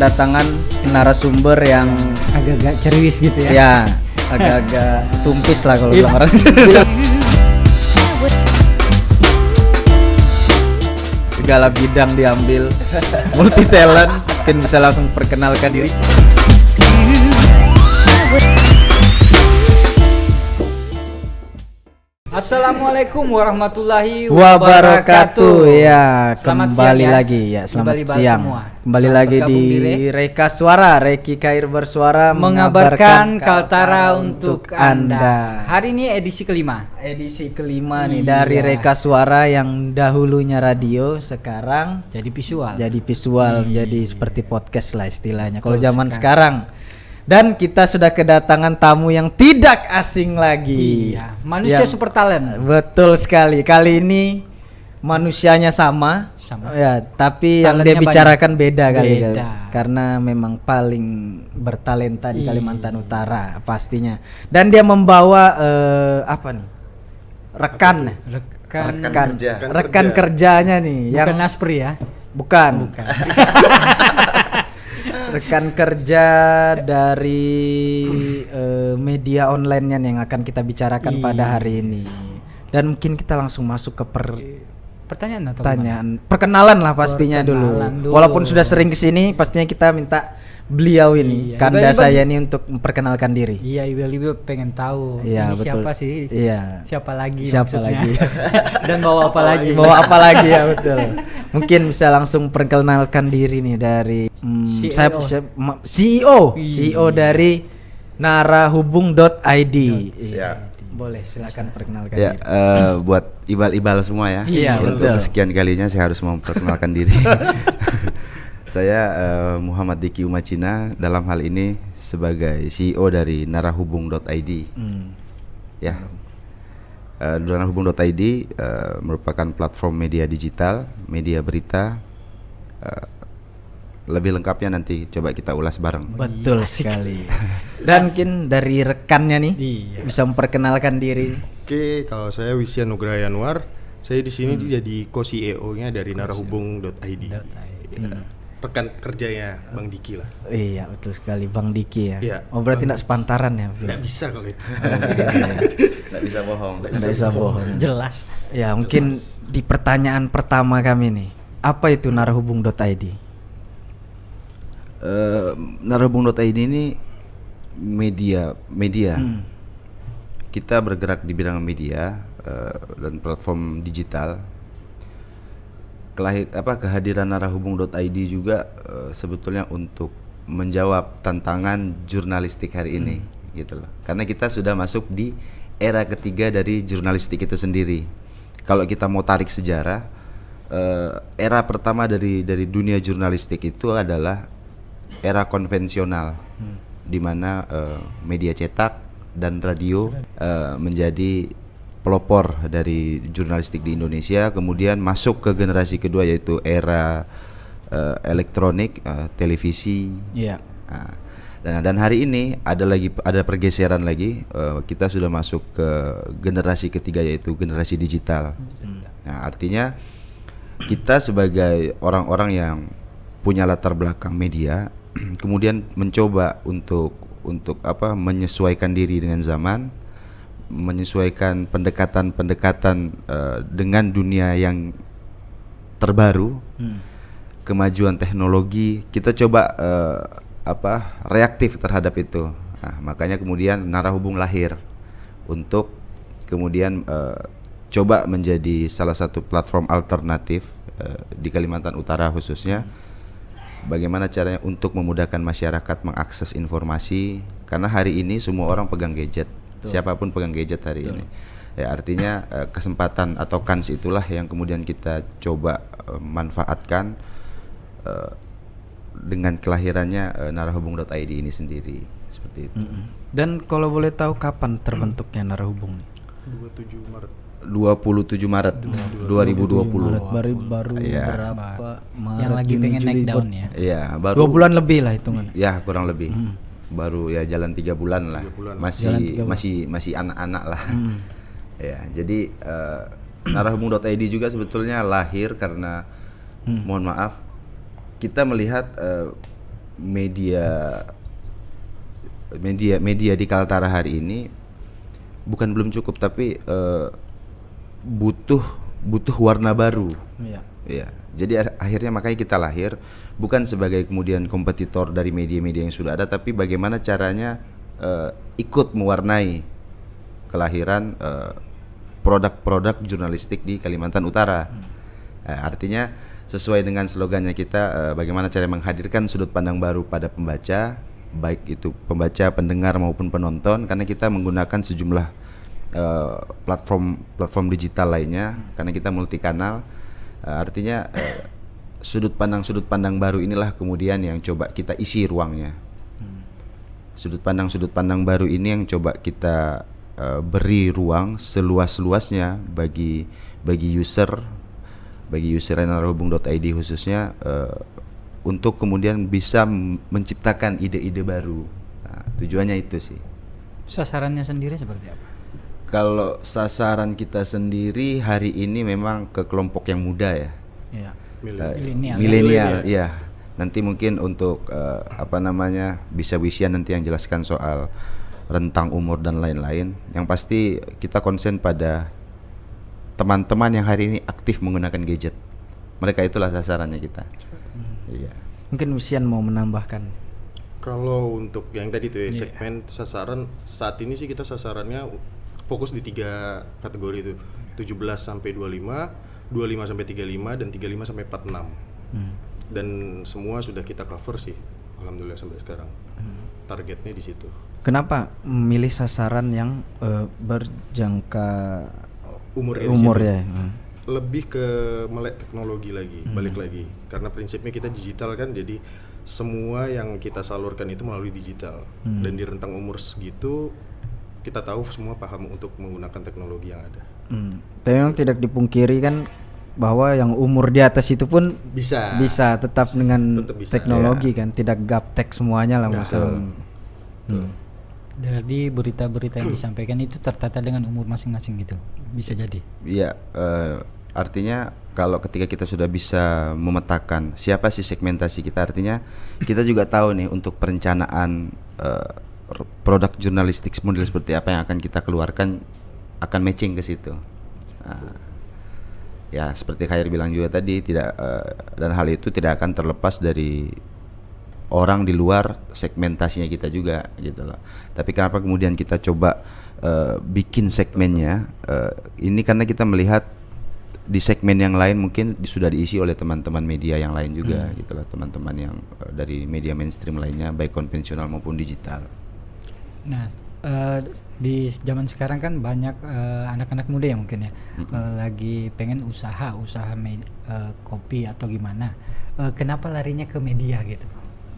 kedatangan narasumber yang agak-agak ceriwis gitu ya. ya agak-agak tumpis lah kalau bilang orang. Segala bidang diambil, multi talent. Mungkin bisa langsung perkenalkan diri. Assalamualaikum warahmatullahi Wabarakatuh. Ya, Selamat kembali siang ya. lagi ya. Selamat Kembali siang. semua. Kembali Selamat lagi di bergabung Reka Suara, Reki Kair Bersuara mengabarkan Kaltara untuk Anda. Hari ini edisi kelima. Edisi kelima nih dari Reka Suara yang dahulunya radio, sekarang Jadi visual. menjadi seperti podcast lah istilahnya. Kalau zaman sekarang. Dan kita sudah kedatangan tamu yang tidak asing lagi. Iya, manusia super talent. Betul sekali. Kali ini manusianya sama. Ya, tapi yang dia Talentnya bicarakan beda kali. Beda. Karena memang paling bertalenta di Kalimantan Utara pastinya. Dan dia membawa apa nih? Rekan kerjanya nih Bukan yang Naspri ya. bukan. Rekan kerja dari media online yang akan kita bicarakan pada hari ini. Dan mungkin kita langsung masuk ke Pertanyaan atau pertanyaan. Perkenalan lah pastinya dulu. Walaupun sudah sering kesini, pastinya kita minta beliau ini, Kanda saya ini untuk memperkenalkan diri. Iya, Ibil pengen tahu Iya, ini betul. siapa sih? Iya. Siapa lagi? Siapa maksudnya? lagi? Dan bawa apa lagi? Bawa apa lagi ya, betul. Mungkin bisa langsung perkenalkan diri nih dari CEO dari narahubung.id. Siap. Boleh silakan perkenalkan Ya, diri. buat ibal-ibal semua ya. Iya, Untuk betul. kesekian kalinya saya harus memperkenalkan diri. Saya Muhammad Diki Umacina, dalam hal ini sebagai CEO dari narahubung.id. Ya. Narahubung.id merupakan platform media digital, media berita. Lebih lengkapnya nanti coba kita ulas bareng. Betul sekali. Dan mungkin dari rekannya nih bisa memperkenalkan diri. Oke, kalau saya Wisya Nugraha Yanwar, saya di sini jadi co-CEO-nya dari narahubung.id. Rekan kerjanya Bang Diki lah. Iya, betul sekali Bang Diki ya. Iya. Oh, berarti enggak sepantaran ya? Nggak bisa kalau itu. Nggak bisa bohong. Nggak bisa bohong. Jelas. Ya, mungkin di pertanyaan pertama kami nih, apa itu narahubung.id? Narahubung.id ini media. Kita bergerak di bidang media dan platform digital. Kehadiran narahubung.id juga sebetulnya untuk menjawab tantangan jurnalistik hari ini, gitu loh. Karena kita sudah masuk di era ketiga dari jurnalistik itu sendiri. Kalau kita mau tarik sejarah, era pertama dari dunia jurnalistik itu adalah era konvensional, di mana media cetak dan radio menjadi pelopor dari jurnalistik di Indonesia. Kemudian masuk ke generasi kedua, yaitu era elektronik, televisi. Iya. Dan hari ini ada pergeseran lagi. Kita sudah masuk ke generasi ketiga, yaitu generasi digital. Nah, artinya kita sebagai orang-orang yang punya latar belakang media, kemudian mencoba untuk menyesuaikan diri dengan zaman, menyesuaikan pendekatan dengan dunia yang terbaru, kemajuan teknologi. Kita coba reaktif terhadap itu. Nah, makanya kemudian Narahubung lahir untuk kemudian coba menjadi salah satu platform alternatif di Kalimantan Utara khususnya. Bagaimana caranya untuk memudahkan masyarakat mengakses informasi, karena hari ini semua orang pegang gadget. Siapapun pegang gadget hari ini. Ya, artinya kesempatan atau kans itulah yang kemudian kita coba manfaatkan dengan kelahirannya narahubung.id ini sendiri, seperti itu. Dan kalau boleh tahu kapan terbentuknya Narahubung? 27 Maret. 27 Maret 2020. Baru Iya. berapa? Maret, Yang lagi Juni, pengen Juli, naik daun ya. Iya, baru 2 bulan lebih lah hitungan. ya kurang lebih. Baru ya jalan 3 bulan lah. Masih anak-anak lah. Ya, jadi narahubung.id juga sebetulnya lahir karena mohon maaf, kita melihat media di Kaltara hari ini bukan belum cukup, tapi butuh warna baru. Iya. Ya, jadi akhirnya makanya kita lahir bukan sebagai kemudian kompetitor dari media-media yang sudah ada, tapi bagaimana caranya ikut mewarnai kelahiran produk-produk jurnalistik di Kalimantan Utara. Artinya sesuai dengan slogannya kita, bagaimana cara menghadirkan sudut pandang baru pada pembaca, baik itu pembaca, pendengar maupun penonton, karena kita menggunakan sejumlah platform digital lainnya, karena kita multi kanal. Artinya sudut pandang baru inilah kemudian yang coba kita isi ruangnya. Sudut pandang baru ini yang coba kita beri ruang seluas-luasnya bagi user narahubung.id khususnya, untuk kemudian bisa menciptakan ide-ide baru. Nah, tujuannya itu sih. Sasarannya sendiri seperti apa? Kalau sasaran kita sendiri hari ini memang ke kelompok yang muda ya. Iya. Milenial, iya. Nanti mungkin untuk bisa Wisian nanti yang jelaskan soal rentang umur dan lain-lain. Yang pasti kita konsen pada teman-teman yang hari ini aktif menggunakan gadget. Mereka itulah sasarannya kita. Iya. Mungkin Wisian mau menambahkan. Kalau untuk yang tadi tuh ya, segmen sasaran saat ini sih kita sasarannya fokus di 3 kategori itu, 17 sampai 25, 25 sampai 35, dan 35 sampai 46. Dan semua sudah kita cover sih, alhamdulillah sampai sekarang. Targetnya di situ. Kenapa memilih sasaran yang berjangka umur ya? Lebih ke melek teknologi lagi, balik lagi. Karena prinsipnya kita digital kan, jadi semua yang kita salurkan itu melalui digital. Dan di rentang umur segitu kita tahu semua paham untuk menggunakan teknologi yang ada. Tapi memang tidak dipungkiri kan bahwa yang umur di atas itu pun bisa tetap dengan teknologi kan, tidak gaptek semuanya lah masalah. Jadi berita-berita yang disampaikan itu tertata dengan umur masing-masing gitu, bisa jadi. Iya, artinya kalau ketika kita sudah bisa memetakan siapa sih segmentasi kita, artinya kita juga tahu nih untuk perencanaan produk jurnalistik model seperti apa yang akan kita keluarkan akan matching ke situ. Nah, ya seperti Khair bilang juga tadi, tidak dan hal itu tidak akan terlepas dari orang di luar segmentasinya kita juga gitu loh. Tapi kenapa kemudian kita coba bikin segmennya ini, karena kita melihat di segmen yang lain mungkin sudah diisi oleh teman-teman media yang lain juga gitu loh, teman-teman yang dari media mainstream lainnya baik konvensional maupun digital. Nah, di zaman sekarang kan banyak anak-anak muda yang mungkin ya lagi pengen usaha kopi atau gimana. Kenapa larinya ke media gitu?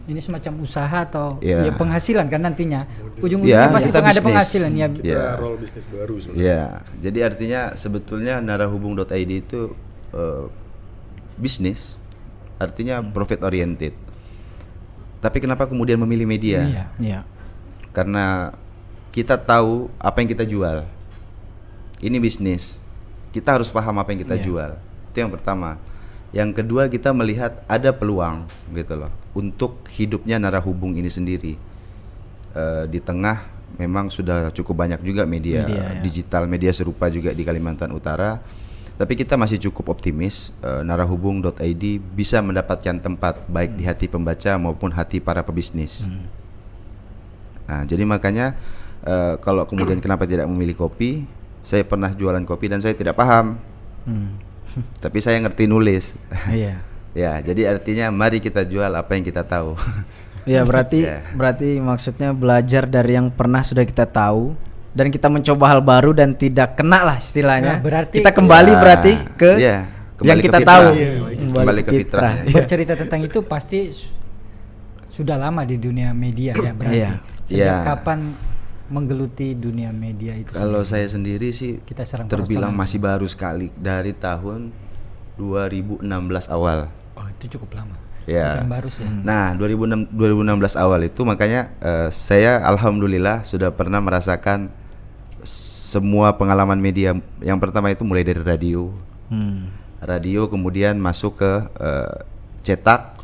Ini semacam usaha atau ya penghasilan kan nantinya. Ujung-ujungnya pasti ada penghasilan ya. Kita role bisnis baru sebenarnya. Ya, jadi artinya sebetulnya narahubung.id itu bisnis, artinya profit oriented. Tapi kenapa kemudian memilih media? Iya. Karena kita tahu apa yang kita jual. Ini bisnis. Kita harus paham apa yang kita jual. Itu yang pertama. Yang kedua, kita melihat ada peluang gitu loh untuk hidupnya narahubung ini sendiri. Di tengah memang sudah cukup banyak juga media digital, media serupa juga di Kalimantan Utara. Tapi kita masih cukup optimis narahubung.id bisa mendapatkan tempat baik di hati pembaca maupun hati para pebisnis. Nah, jadi makanya kalau kemudian kenapa tidak memilih kopi? Saya pernah jualan kopi dan saya tidak paham. Tapi saya ngerti nulis. Iya. Ya, jadi artinya mari kita jual apa yang kita tahu. Ya, berarti maksudnya belajar dari yang pernah sudah kita tahu dan kita mencoba hal baru dan tidak kena lah istilahnya. Nah, berarti kita kembali berarti ke yang kita tahu. Kembali ke fitrah. Bercerita tentang itu pasti sudah lama di dunia media ya berarti. Sejak kapan menggeluti dunia media itu? Kalau saya sendiri sih kita terbilang masih baru sekali, dari tahun 2016 awal. Oh, itu cukup lama. Ya. Bukan baru sih. Nah, 2016 awal itu makanya saya alhamdulillah sudah pernah merasakan semua pengalaman media. Yang pertama itu mulai dari radio. Radio kemudian masuk ke cetak,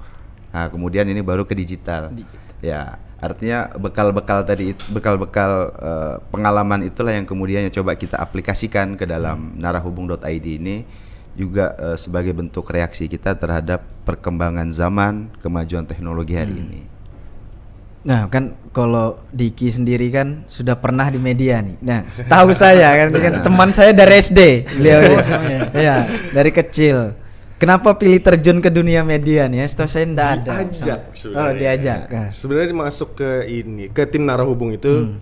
Nah, kemudian ini baru ke digital. Ya, artinya bekal-bekal tadi, bekal-bekal pengalaman itulah yang kemudian coba kita aplikasikan ke dalam narahubung.id ini juga sebagai bentuk reaksi kita terhadap perkembangan zaman, kemajuan teknologi hari ini. Nah kan kalau Diki sendiri kan sudah pernah di media nih. Nah setahu saya kan teman saya dari SD beliau ya dari kecil. Kenapa pilih terjun ke dunia media nih? Setahu saya enggak ada. Diajak Oh sebenarnya. diajak. Sebenarnya masuk ke tim narahubung itu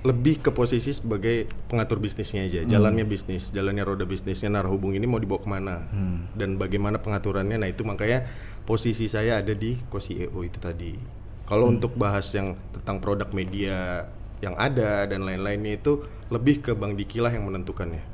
lebih ke posisi sebagai pengatur bisnisnya aja, jalannya bisnis, jalannya roda bisnisnya narahubung ini mau dibawa kemana dan bagaimana pengaturannya. Nah itu makanya posisi saya ada di co-CEO itu tadi. Kalau untuk bahas yang tentang produk media yang ada dan lain-lainnya itu lebih ke Bang Diki lah yang menentukannya.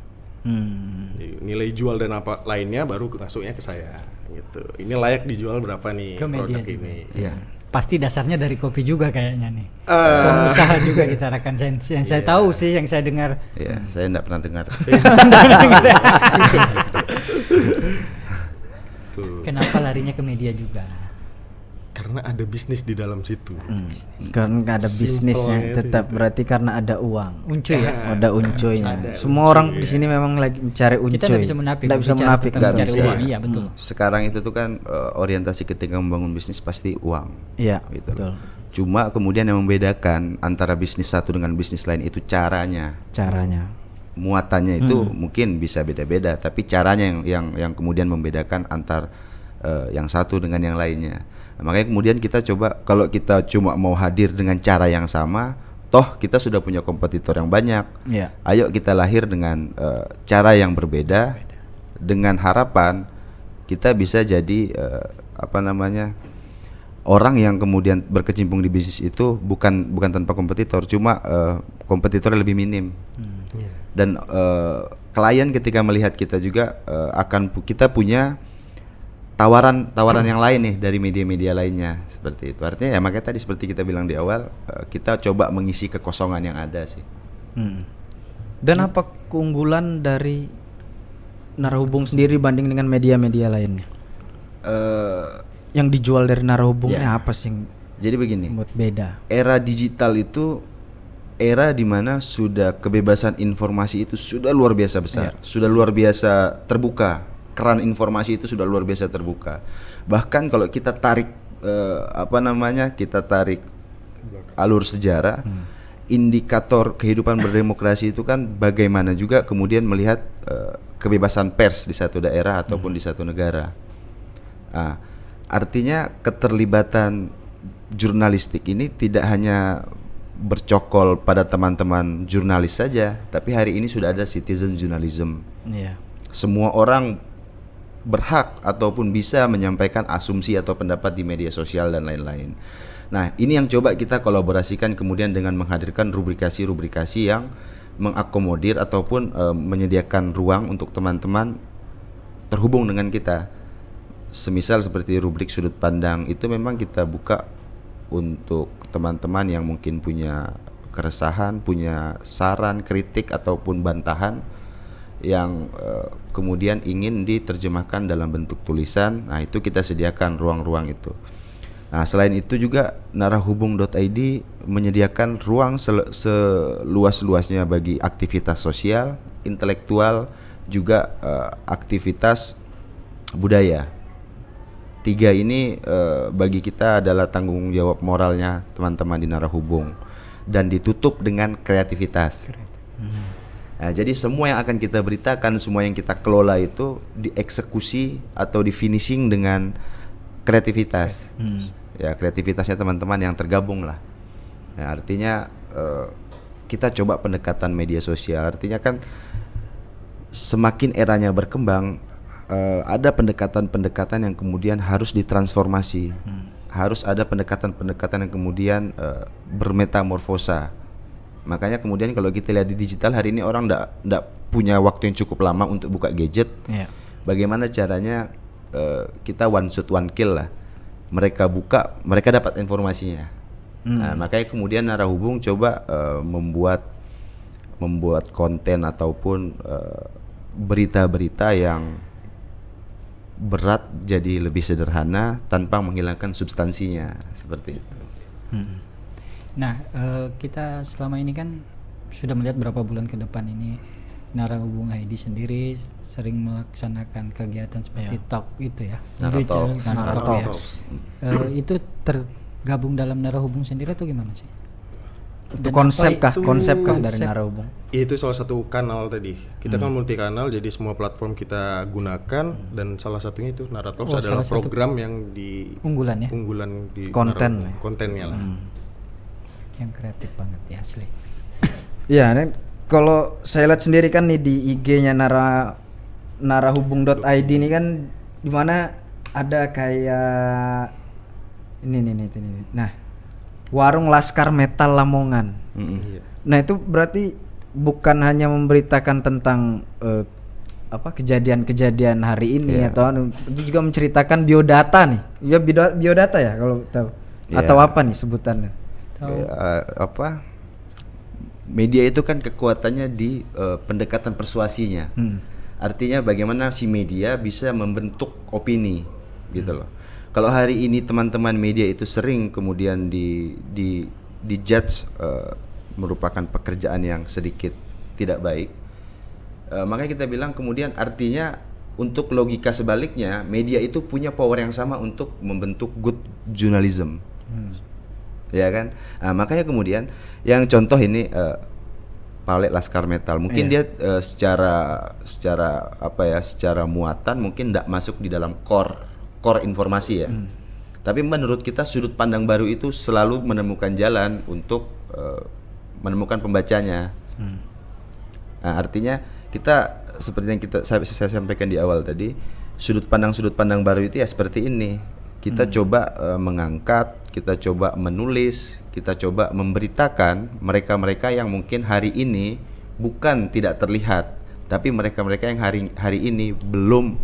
Jadi, nilai jual dan apa lainnya baru masuknya ke saya gitu. Ini layak dijual berapa nih Ke media produk juga. ini. Iya. Pasti dasarnya dari kopi juga kayaknya nih. Pengusaha juga kita rekan yang saya tahu sih, yang saya dengar. Ya, saya enggak pernah dengar. Tuh. Kenapa larinya ke media juga? Karena ada bisnis di dalam situ. Karena nggak ada bisnisnya, Simpelnya tetap berarti karena ada uang. Uncuy ya. Ada uncunya. Semua orang di sini memang lagi mencari uncuy. Kita nggak bisa menapik. Nggak bisa bicara menapik. tentang nggak mencari bisa. uang. Iya betul. Sekarang itu tuh kan orientasi ketika membangun bisnis pasti uang. Iya. Gitu. Betul. Cuma kemudian yang membedakan antara bisnis satu dengan bisnis lain itu caranya. Caranya. Muatannya itu mungkin bisa beda-beda, tapi caranya yang kemudian membedakan antar yang satu dengan yang lainnya. Nah, makanya kemudian kita coba, kalau kita cuma mau hadir dengan cara yang sama, toh kita sudah punya kompetitor yang banyak. Iya. Ayo kita lahir dengan cara yang berbeda, dengan harapan kita bisa jadi orang yang kemudian berkecimpung di bisnis itu bukan tanpa kompetitor, cuma kompetitornya lebih minim. Dan klien ketika melihat kita juga kita punya tawaran yang lain nih dari media-media lainnya, seperti itu. Artinya ya makanya tadi seperti kita bilang di awal, kita coba mengisi kekosongan yang ada sih. Dan apa keunggulan dari narahubung sendiri banding dengan media-media lainnya? Yang dijual dari narahubungnya apa sih yang Jadi begini, buat beda? era digital itu era di mana sudah kebebasan informasi itu sudah luar biasa besar, sudah luar biasa terbuka. Keran informasi itu sudah luar biasa terbuka. Bahkan kalau kita tarik kita tarik alur sejarah, indikator kehidupan berdemokrasi itu kan bagaimana juga kemudian melihat kebebasan pers di satu daerah ataupun di satu negara. Nah, artinya keterlibatan jurnalistik ini tidak hanya bercokol pada teman-teman jurnalis saja, tapi hari ini sudah ada citizen journalism. Iya. Semua orang berhak ataupun bisa menyampaikan asumsi atau pendapat di media sosial dan lain-lain. Nah, ini yang coba kita kolaborasikan kemudian dengan menghadirkan rubrikasi-rubrikasi yang mengakomodir ataupun menyediakan ruang untuk teman-teman terhubung dengan kita. Semisal seperti rubrik sudut pandang itu memang kita buka untuk teman-teman yang mungkin punya keresahan, punya saran, kritik ataupun bantahan yang kemudian ingin diterjemahkan dalam bentuk tulisan. Nah, itu kita sediakan ruang-ruang itu. Nah, selain itu juga narahubung.id menyediakan ruang seluas-luasnya bagi aktivitas sosial, intelektual, juga aktivitas budaya. Tiga ini bagi kita adalah tanggung jawab moralnya teman-teman di narahubung, dan ditutup dengan kreativitas. Nah, jadi semua yang akan kita beritakan, semua yang kita kelola itu dieksekusi atau di finishing dengan kreativitas. Ya, kreativitasnya teman-teman yang tergabung lah. Nah, artinya kita coba pendekatan media sosial. Artinya kan semakin eranya berkembang, ada pendekatan-pendekatan yang kemudian harus ditransformasi. Harus ada pendekatan-pendekatan yang kemudian bermetamorfosa. Makanya kemudian kalau kita lihat di digital hari ini orang ndak punya waktu yang cukup lama untuk buka gadget. Bagaimana caranya kita one shot one kill lah. Mereka buka, mereka dapat informasinya. Nah, makanya kemudian narahubung coba membuat konten ataupun berita-berita yang berat jadi lebih sederhana tanpa menghilangkan substansinya, seperti itu. Nah, kita selama ini kan sudah melihat berapa bulan ke depan ini Narahubung ID sendiri sering melaksanakan kegiatan seperti talk itu ya. Nara Jadi Talks. Nara Nara Talk ya. Talks. Itu tergabung dalam Narahubung sendiri atau gimana sih? Itu Dan konsep apa kah? Konsep kah dari konsep? Narahubung? Itu salah satu kanal tadi. Kita kan multi kanal, jadi semua platform kita gunakan dan salah satunya itu Nara Talks Oh, adalah salah satu program yang di unggulan ya, unggulan di Konten. Narahubung. Kontennya lah. yang kreatif banget ya asli. Iya, Nen. Kalau saya lihat sendiri kan nih di IG-nya narahubung.id ini kan dimana ada kayak ini. Nah, warung Laskar Metal Lamongan. Iya. Nah, itu berarti bukan hanya memberitakan tentang kejadian-kejadian hari ini atau juga menceritakan biodata nih. Ya biodata ya kalau tahu. Iya. Atau apa nih sebutannya? Media itu kan kekuatannya di pendekatan persuasinya. Artinya bagaimana si media bisa membentuk opini, gitu loh. Kalau hari ini teman-teman media itu sering kemudian di judge merupakan pekerjaan yang sedikit tidak baik, makanya kita bilang kemudian artinya untuk logika sebaliknya media itu punya power yang sama untuk membentuk good journalism. Ya kan, makanya kemudian yang contoh ini Palek Laskar Metal mungkin dia secara muatan mungkin tidak masuk di dalam core informasi ya, tapi menurut kita sudut pandang baru itu selalu menemukan jalan untuk menemukan pembacanya. Nah, artinya kita seperti yang saya sampaikan di awal tadi, sudut pandang baru itu ya seperti ini. Kita coba mengangkat, kita coba menulis, kita coba memberitakan mereka-mereka yang mungkin hari ini bukan tidak terlihat, tapi mereka-mereka yang hari ini belum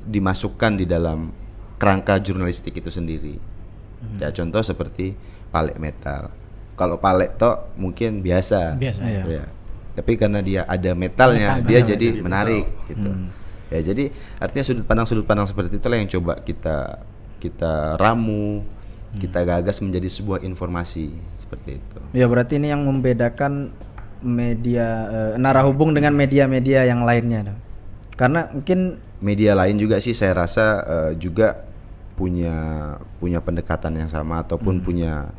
dimasukkan di dalam kerangka jurnalistik itu sendiri. Ya contoh seperti Palek Metal. Kalau Palek toh mungkin biasa. Ya. Tapi karena dia ada metalnya, dia jadi menarik gitu. Ya jadi artinya sudut pandang seperti itulah yang coba kita ramu, kita gagas menjadi sebuah informasi seperti itu. Ya berarti ini yang membedakan media Narahubung dengan media-media yang lainnya dong. Karena mungkin media lain juga sih saya rasa juga punya pendekatan yang sama ataupun punya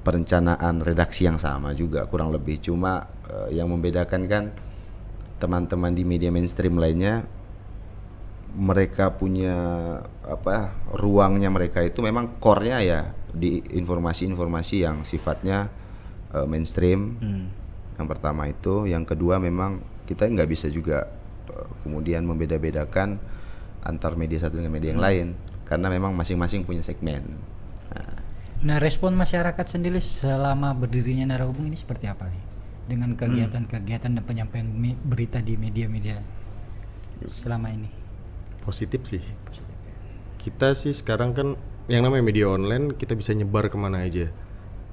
perencanaan redaksi yang sama juga kurang lebih. Cuma yang membedakan kan teman-teman di media mainstream lainnya, mereka punya ruangnya mereka itu memang core-nya ya di informasi-informasi yang sifatnya mainstream. Yang pertama itu, yang kedua memang kita nggak bisa juga kemudian membeda-bedakan antar media satu dengan media yang lain karena memang masing-masing punya segmen. Nah, respon masyarakat sendiri selama berdirinya Narahubung ini seperti apa nih? Dengan kegiatan-kegiatan dan penyampaian berita di media-media selama ini? Positif sih. Kita sih sekarang kan yang namanya media online kita bisa nyebar kemana aja,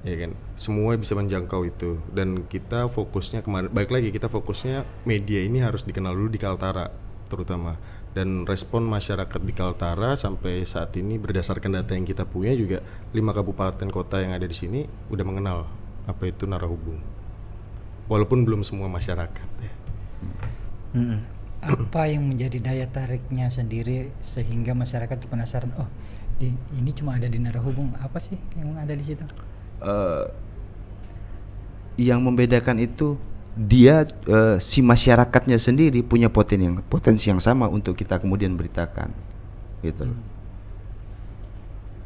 ya kan. Semua bisa menjangkau itu dan kita fokusnya kemana? Baik lagi kita fokusnya media ini harus dikenal dulu di Kaltara terutama. Dan respon masyarakat di Kaltara sampai saat ini berdasarkan data yang kita punya juga 5 kabupaten kota yang ada di sini udah mengenal apa itu Narahubung. Walaupun belum semua masyarakat ya. Apa yang menjadi daya tariknya sendiri sehingga masyarakat itu penasaran, oh ini cuma ada di Narahubung, apa sih yang ada di situ? Yang membedakan itu dia si masyarakatnya sendiri punya potensi yang sama untuk kita kemudian beritakan, gitu loh.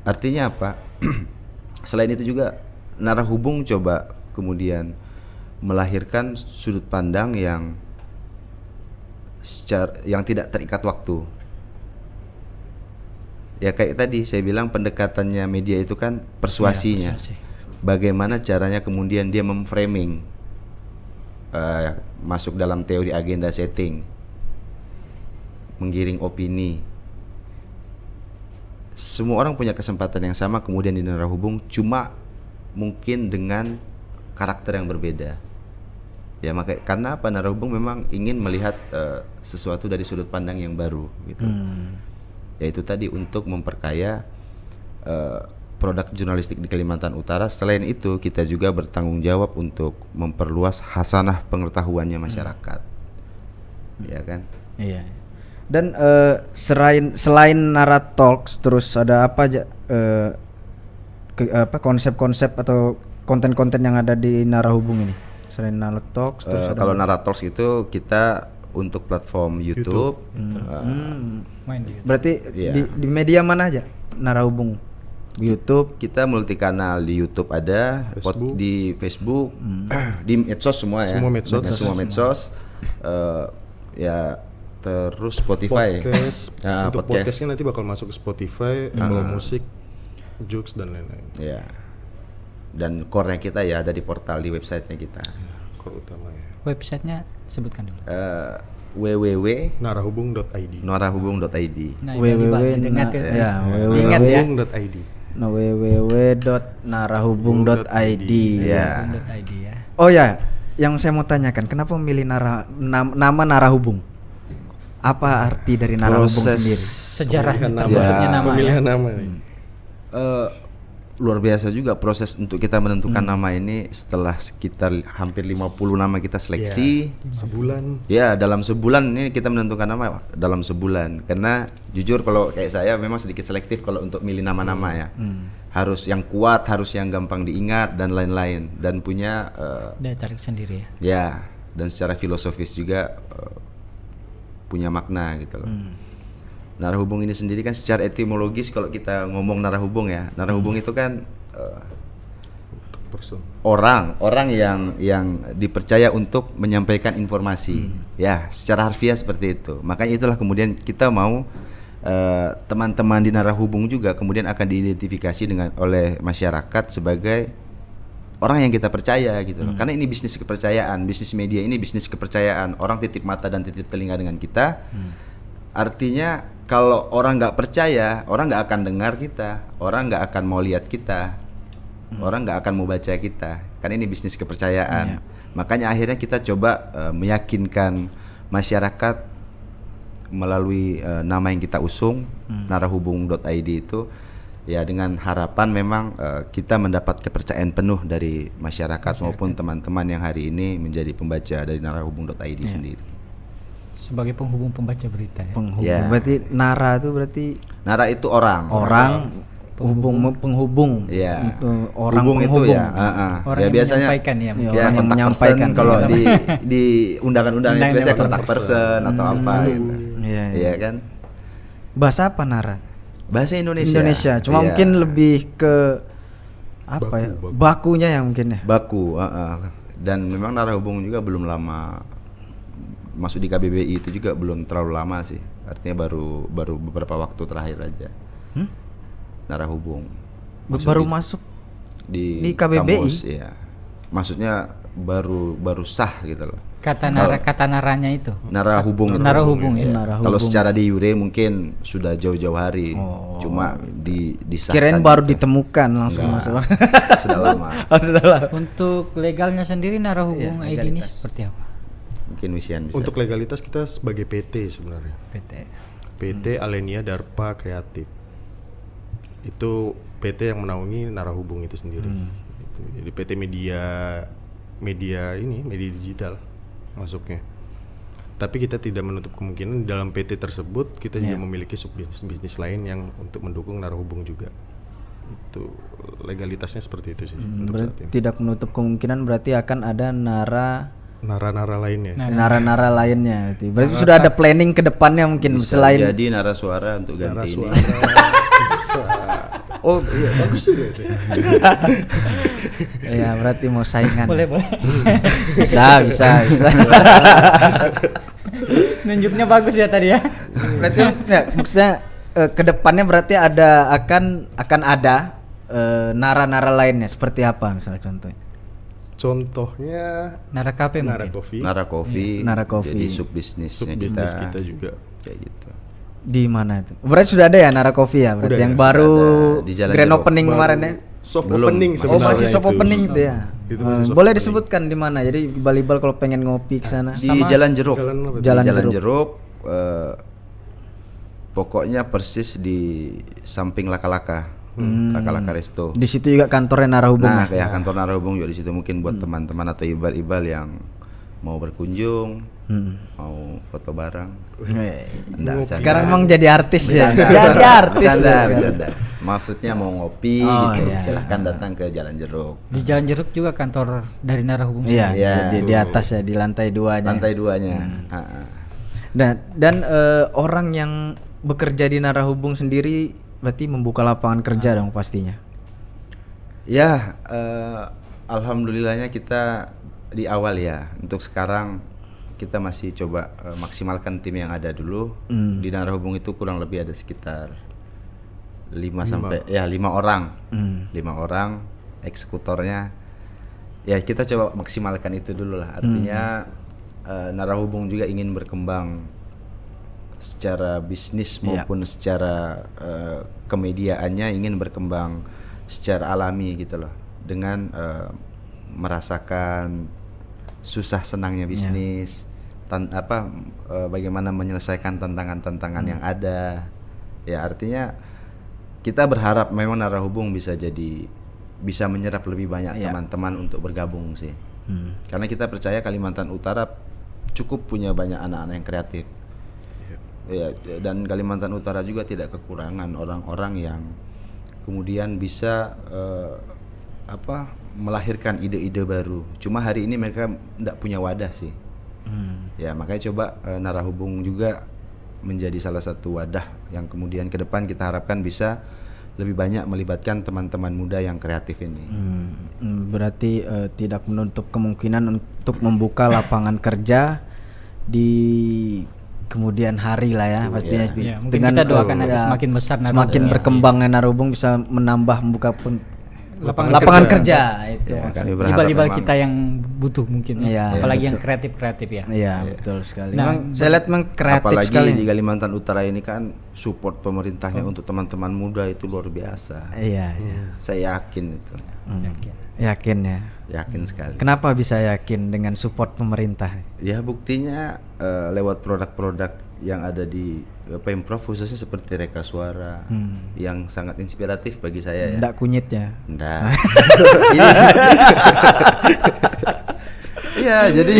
Artinya apa? Selain itu juga Narahubung coba kemudian melahirkan sudut pandang yang tidak terikat waktu. Ya kayak tadi saya bilang pendekatannya media itu kan persuasinya. Bagaimana caranya kemudian dia memframing masuk dalam teori agenda setting, menggiring opini. Semua orang punya kesempatan yang sama kemudian di Narahubung, cuma mungkin dengan karakter yang berbeda. Ya karena apa, Narahubung memang ingin melihat sesuatu dari sudut pandang yang baru gitu. Yaitu tadi untuk memperkaya produk jurnalistik di Kalimantan Utara. Selain itu kita juga bertanggung jawab untuk memperluas hasanah pengetahuannya masyarakat. Ya kan? Iya. Dan selain Nara Talks, terus ada apa aja konsep-konsep atau konten-konten yang ada di Narahubung ini? Selain Nara Talks, terus ada Kalau Nara Talks itu kita untuk platform YouTube. Main di berarti Iya. di media mana aja Narahubung? YouTube. Kita multi kanal di YouTube ada, Facebook. di Facebook, di medsos semua ya. Semua medsos. Semua medsos. Ya terus Spotify. Podcast. Nah, Untuk podcastnya nanti bakal masuk ke Spotify, Apple Music, Joox dan lain-lain. Ya. Dan core-nya kita ya ada di portal di websitenya kita. Core utamanya. websitenya sebutkan dulu. www.narahubung.id. Nah, ini Pak, diingat ya. ya, Ingat ya. Narahubung.id. www.narahubung.id. Ya. .id ya. Oh ya, yang saya mau tanyakan, kenapa memilih nama Narahubung? Apa arti dari Narahubung sendiri? Sejarah terbentuknya nama ya. Pemilihan nama nih. Luar biasa juga proses untuk kita menentukan nama ini setelah sekitar hampir 50 nama kita seleksi. Sebulan. Ya, dalam sebulan ini kita menentukan nama dalam sebulan. Karena jujur kalau kayak saya memang sedikit selektif kalau untuk milih nama-nama ya. Harus yang kuat, harus yang gampang diingat dan lain-lain, dan punya Dia cari sendiri ya. ya, dan secara filosofis juga punya makna gitu loh. Narahubung ini sendiri kan secara etimologis kalau kita ngomong narahubung ya, narahubung itu kan Person. orang yang dipercaya untuk menyampaikan informasi. Ya, secara harfiah seperti itu. Makanya itulah kemudian kita mau teman-teman di Narahubung juga kemudian akan diidentifikasi oleh masyarakat sebagai orang yang kita percaya gitu loh. Karena ini bisnis kepercayaan, bisnis media ini bisnis kepercayaan. Orang titip mata dan titip telinga dengan kita. Artinya kalau orang nggak percaya, orang nggak akan dengar kita, orang nggak akan mau lihat kita, orang nggak akan mau baca kita. Karena ini bisnis kepercayaan. Makanya akhirnya kita coba meyakinkan masyarakat melalui nama yang kita usung, narahubung.id itu, ya dengan harapan memang kita mendapat kepercayaan penuh dari masyarakat maupun teman-teman yang hari ini menjadi pembaca dari narahubung.id sendiri. Sebagai penghubung pembaca berita ya. Penghubung. Ya. Berarti Nara itu berarti Nara itu orang. penghubung. Ya. Itu orang Hubung penghubung. itu ya. Orang Ya yang biasanya menyampaikan ya. Ya, ya orang yang kontak menyampaikan. person kalau Iya. di undangan-undangan itu biasanya Undangan kontak person atau apa gitu. Iya, Iya kan? Bahasa apa Nara? Bahasa Indonesia. Indonesia. Cuma Iya. mungkin lebih ke apa Baku, ya? baku. Bakunya ya mungkin ya. Baku. Dan memang Narahubung juga belum lama masuk di KBBI, itu juga belum terlalu lama sih. Artinya baru beberapa waktu terakhir aja. Narahubung. Baru masuk di di KBBI? kamus, ya. Maksudnya baru sah gitu loh. Kata naranya itu. Narahubung. Narahubung ya. Narahubung. Kalau secara di Yure mungkin sudah jauh-jauh hari. Cuma disahkan. Kirain baru gitu. ditemukan langsung Enggak. masuk. Sudah lama. Untuk legalnya sendiri Narahubung Iya, ID ini legalitas. seperti apa? Mungkin Wisian bisa. Untuk legalitas kita sebagai PT sebenarnya. PT. PT Alenia Darpa Kreatif. Itu PT yang menaungi Narahubung itu sendiri. Gitu. Jadi PT media digital masuknya. Tapi kita tidak menutup kemungkinan dalam PT tersebut kita juga memiliki subbisnis lain yang untuk mendukung Narahubung juga. Itu legalitasnya seperti itu sih untuk saat Berarti ini. tidak menutup kemungkinan berarti akan ada Nara-nara lainnya. nara-nara lainnya gitu. Berarti sudah ada planning ke depannya mungkin Bisa selain jadi narasuara untuk Nara ganti ini. suara bisa. Oh iya bagus juga itu. ya berarti mau saingan. Boleh. bisa. Nunjuknya bagus ya tadi ya. Berarti ya, maksudnya ke depannya berarti akan ada nara-nara lainnya seperti apa misalnya contohnya? Contohnya Nara Cafe Nara mungkin. Coffee. Nara Coffee. Nara Coffee. Jadi subbisnisnya Subbisnis kita juga. kayak gitu. Di mana itu? Berarti sudah ada ya Nara Coffee ya? Berarti Udah yang ya, baru sudah ada. Di Jalan grand Jeruk. opening Baru kemarin ya? soft Belum. opening Oh, Oh sebenarnya masih soft itu. opening itu ya? Itu masih soft Boleh opening. disebutkan di mana? Jadi Ibal-ibal kalau pengen ngopi ke sana. Di Jalan Jeruk. Jalan apa tuh? Di Jalan Jalan Jeruk. Jeruk. Pokoknya persis di samping Laka-Laka. Laka-Laka Resto. Di situ juga kantornya Narahubung. Nah, kayak kantor Narahubung juga di situ, mungkin buat teman-teman atau ibal-ibal yang mau berkunjung, mau foto bareng. Nggak, bercanda. Sekarang emang jadi artis ya. Jadi artis. Bercanda. Maksudnya mau ngopi Oh, gitu, iya. silahkan datang ke Jalan Jeruk. Di Jalan Jeruk juga kantor dari Narahubung. Iya, Iya. di atas ya, di lantai 2-nya. Lantai 2-nya. Dan orang yang bekerja di Narahubung sendiri berarti membuka lapangan kerja dong pastinya. Ya, alhamdulillahnya kita di awal ya. Untuk sekarang kita masih coba maksimalkan tim yang ada dulu. Di Narahubung itu kurang lebih ada sekitar 5 orang. 5 orang eksekutornya. Ya, kita coba maksimalkan itu dulu lah. Artinya Narahubung juga ingin berkembang secara bisnis maupun secara kemediaannya, ingin berkembang secara alami gitu loh, dengan merasakan susah senangnya bisnis, bagaimana menyelesaikan tantangan-tantangan yang ada. Ya, artinya kita berharap memang Narahubung bisa menyerap lebih banyak teman-teman untuk bergabung sih. Karena kita percaya Kalimantan Utara cukup punya banyak anak-anak yang kreatif. Ya, dan Kalimantan Utara juga tidak kekurangan orang-orang yang kemudian bisa melahirkan ide-ide baru. Cuma hari ini mereka tidak punya wadah sih. Ya, makanya coba Narahubung juga menjadi salah satu wadah yang kemudian ke depan kita harapkan bisa lebih banyak melibatkan teman-teman muda yang kreatif ini. Berarti tidak menutup kemungkinan untuk membuka lapangan kerja di kemudian hari lah ya pastinya. Ya, mungkin kita doakan nanti semakin besar Narahubung. semakin berkembangnya Narahubung bisa menambah membuka lapangan kerja itu. Ya, kami berharap Ibal-ibal memang kita yang butuh mungkin, Iya, apalagi yang kreatif-kreatif ya. Iya, betul sekali. Nah, Memang saya lihat memang kreatif apalagi sekali. di Kalimantan Utara ini kan support pemerintahnya untuk teman-teman muda itu luar biasa. Iya. Saya yakin itu, Yakin ya. yakin sekali. Kenapa bisa yakin dengan support pemerintah? Ya, buktinya lewat produk-produk yang ada di Pemprov, khususnya seperti Reka Suara yang sangat inspiratif bagi saya ya. Nggak kunyitnya. Nggak. Iya, jadi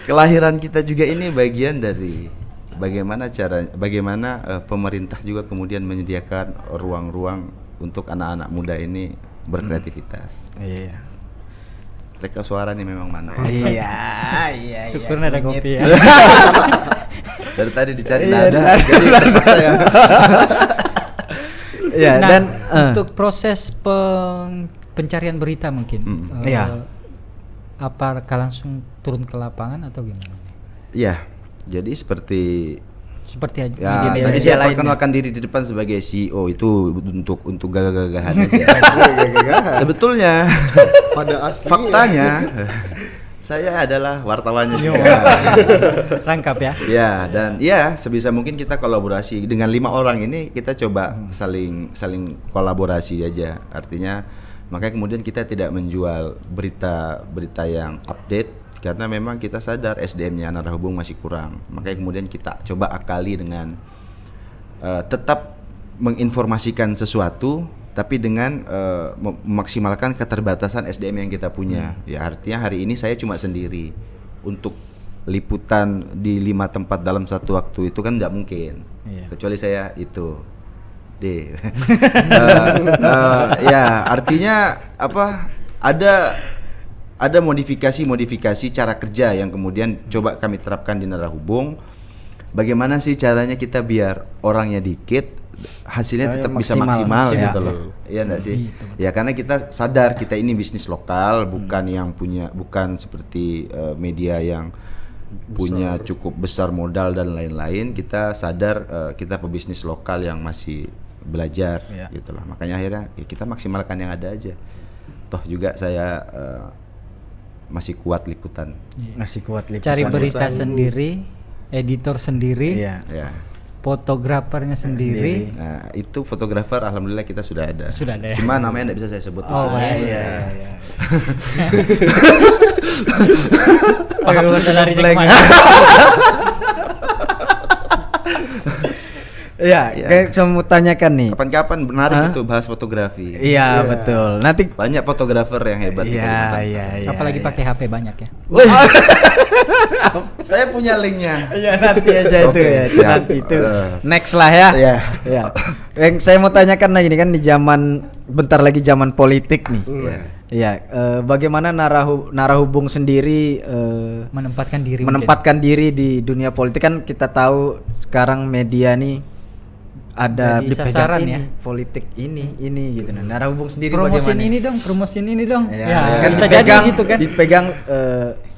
kelahiran kita juga ini bagian dari bagaimana pemerintah juga kemudian menyediakan ruang-ruang untuk anak-anak muda ini berkreativitas. Iya. Reka Suara nih memang mantap. Iya. Syukurnya ada kopi ya. Dari tadi dicari nada, jadi terpaksa ya. Iya, Nah, dan untuk proses pencarian berita mungkin, Iya. apakah langsung turun ke lapangan atau gimana? Iya, jadi seperti Seperti aja. ya media- tadi media saya lainnya. perkenalkan diri di depan sebagai CEO itu untuk gagah-gagahan aja. Sebetulnya Pada aslinya faktanya saya adalah wartawannya juga. rangkap ya. Ya, dan ya sebisa mungkin kita kolaborasi dengan 5 orang ini, kita coba saling kolaborasi aja. Artinya makanya kemudian kita tidak menjual berita yang update karena memang kita sadar SDM-nya Narahubung masih kurang. Makanya kemudian kita coba akali dengan tetap menginformasikan sesuatu tapi dengan memaksimalkan keterbatasan SDM yang kita punya. Ya, artinya hari ini saya cuma sendiri untuk liputan di 5 tempat dalam satu waktu itu kan nggak mungkin. Iya. Kecuali saya itu D. Ya, artinya apa? Ada modifikasi cara kerja yang kemudian coba kami terapkan di Narahubung. Bagaimana sih caranya kita biar orangnya dikit, hasilnya tetap bisa maksimal ya. gitu loh. Iya enggak sih? Ya, karena kita sadar kita ini bisnis lokal, bukan seperti media yang punya cukup besar modal dan lain-lain. Kita sadar kita pebisnis lokal yang masih belajar gitu loh. Makanya akhirnya ya kita maksimalkan yang ada aja. Toh juga saya masih kuat liputan. Masih kuat liputan. Cari berita sendiri, editor sendiri. Iya. Ya. fotografernya sendiri. Nah, itu fotografer alhamdulillah kita sudah ada. Sudah ada ya? Cuma namanya enggak bisa saya sebut di sini. iya. Pakai bahasa larinya kemana? Iya, Iya. kayak saya mau tanyakan nih. Kapan-kapan menarik itu bahas fotografi. Iya, betul. Nanti Banyak fotografer yang hebat di Kalimantan. iya. Apalagi pakai HP banyak ya. Saya punya linknya. Iya, nanti aja itu Oke, ya. siap. Nanti itu. Next lah ya. Iya. Iya. Yang saya mau tanyakan lagi nih kan di zaman bentar lagi zaman politik nih. Iya, bagaimana Narahubung sendiri Menempatkan diri menempatkan diri di dunia politik, kan kita tahu sekarang media nih ada Jadi dipegang sasaran ini, ya. politik ini gitu. Nah, Narahubung sendiri Promosiin bagaimana? ini dong, promosiin ini dong. Ya, Ya, kan bisa dipegang, jadi gitu kan. dipegang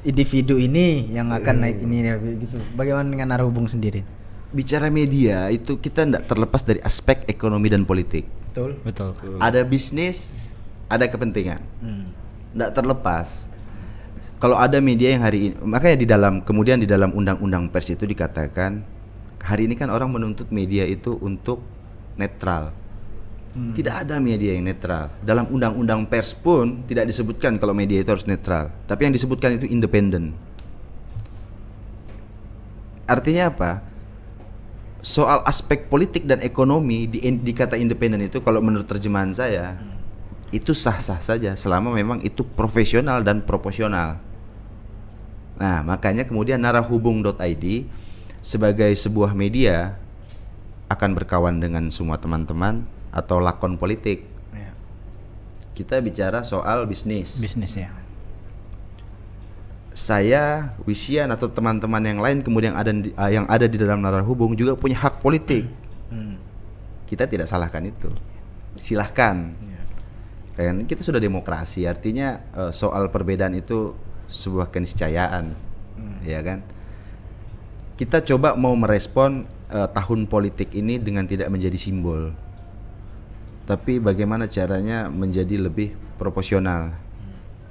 individu ini yang akan naik ini ya, gitu. Bagaimana dengan Narahubung sendiri? Bicara media itu kita tidak terlepas dari aspek ekonomi dan politik. Betul. Ada bisnis, ada kepentingan. Tidak terlepas. Kalau ada media yang hari ini, makanya kemudian di dalam undang-undang pers itu dikatakan hari ini kan orang menuntut media itu untuk netral. Tidak ada media yang netral. Dalam undang-undang pers pun tidak disebutkan kalau media itu harus netral, tapi yang disebutkan itu independen. Artinya apa? Soal aspek politik dan ekonomi di kata independen itu kalau menurut terjemahan saya itu sah-sah saja selama memang itu profesional dan proporsional. Nah, makanya kemudian narahubung.id sebagai sebuah media akan berkawan dengan semua teman-teman atau lakon politik. Kita bicara soal bisnis. Bisnis ya. Saya, Wisian atau teman-teman yang lain kemudian yang ada di dalam Narahubung juga punya hak politik. Kita tidak salahkan itu. Silahkan. Kan kita sudah demokrasi, artinya soal perbedaan itu sebuah keniscayaan, ya kan? Kita coba mau merespon tahun politik ini dengan tidak menjadi simbol, tapi bagaimana caranya menjadi lebih proporsional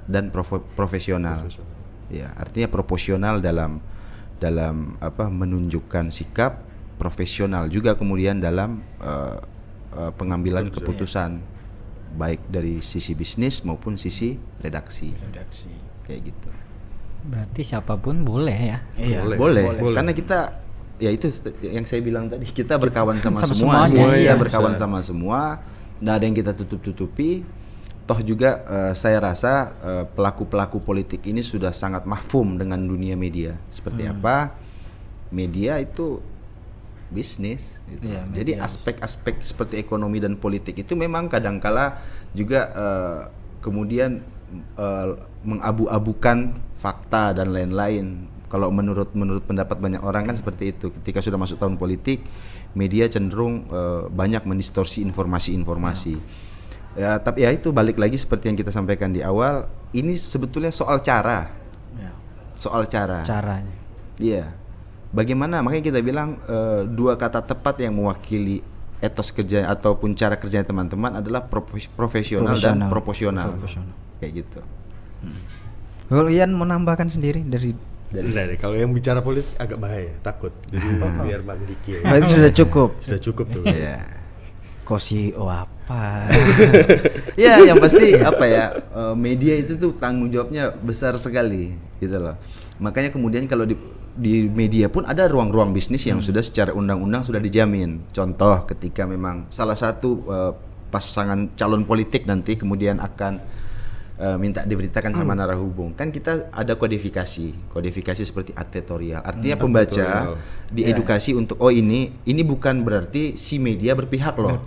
dan profesional. Ya, artinya proporsional dalam menunjukkan sikap, profesional juga kemudian dalam pengambilan keputusan, baik dari sisi bisnis maupun sisi redaksi. Kayak gitu. Berarti siapapun boleh ya. Iya, Boleh. Karena kita ya itu yang saya bilang tadi, kita berkawan sama semua. semuanya, Kita iya. berkawan sama semua. Nggak ada yang kita tutup-tutupi. Toh juga saya rasa pelaku-pelaku politik ini sudah sangat mahfum dengan dunia media. Seperti apa? Media itu bisnis gitu. Iya, Jadi aspek-aspek seperti ekonomi dan politik itu memang kadangkala juga kemudian mengabu-abukan fakta dan lain-lain. Kalau menurut pendapat banyak orang kan seperti itu. Ketika sudah masuk tahun politik, media cenderung banyak mendistorsi informasi-informasi. Ya, tapi ya itu balik lagi seperti yang kita sampaikan di awal, ini sebetulnya soal cara. Soal cara. Caranya. Iya. Bagaimana? Makanya kita bilang dua kata tepat yang mewakili etos kerja ataupun cara kerja teman-teman adalah profesional dan proporsional. Kayak gitu. Kalau Ian mau nambahkan sendiri dari Kalau yang bicara politik agak bahaya, takut. Jadi biar Bang Diki. berarti sudah cukup. Sudah cukup tuh. Iya. Kosi apa? Ya, yang pasti apa ya, media itu tuh tanggung jawabnya besar sekali gitu loh. Makanya kemudian kalau di media pun ada ruang-ruang bisnis yang sudah secara undang-undang sudah dijamin. Contoh ketika memang salah satu pasangan calon politik nanti kemudian akan minta diberitakan sama Narahubung, kan kita ada kodifikasi seperti advertorial, artinya pembaca diedukasi untuk ini bukan berarti si media berpihak loh,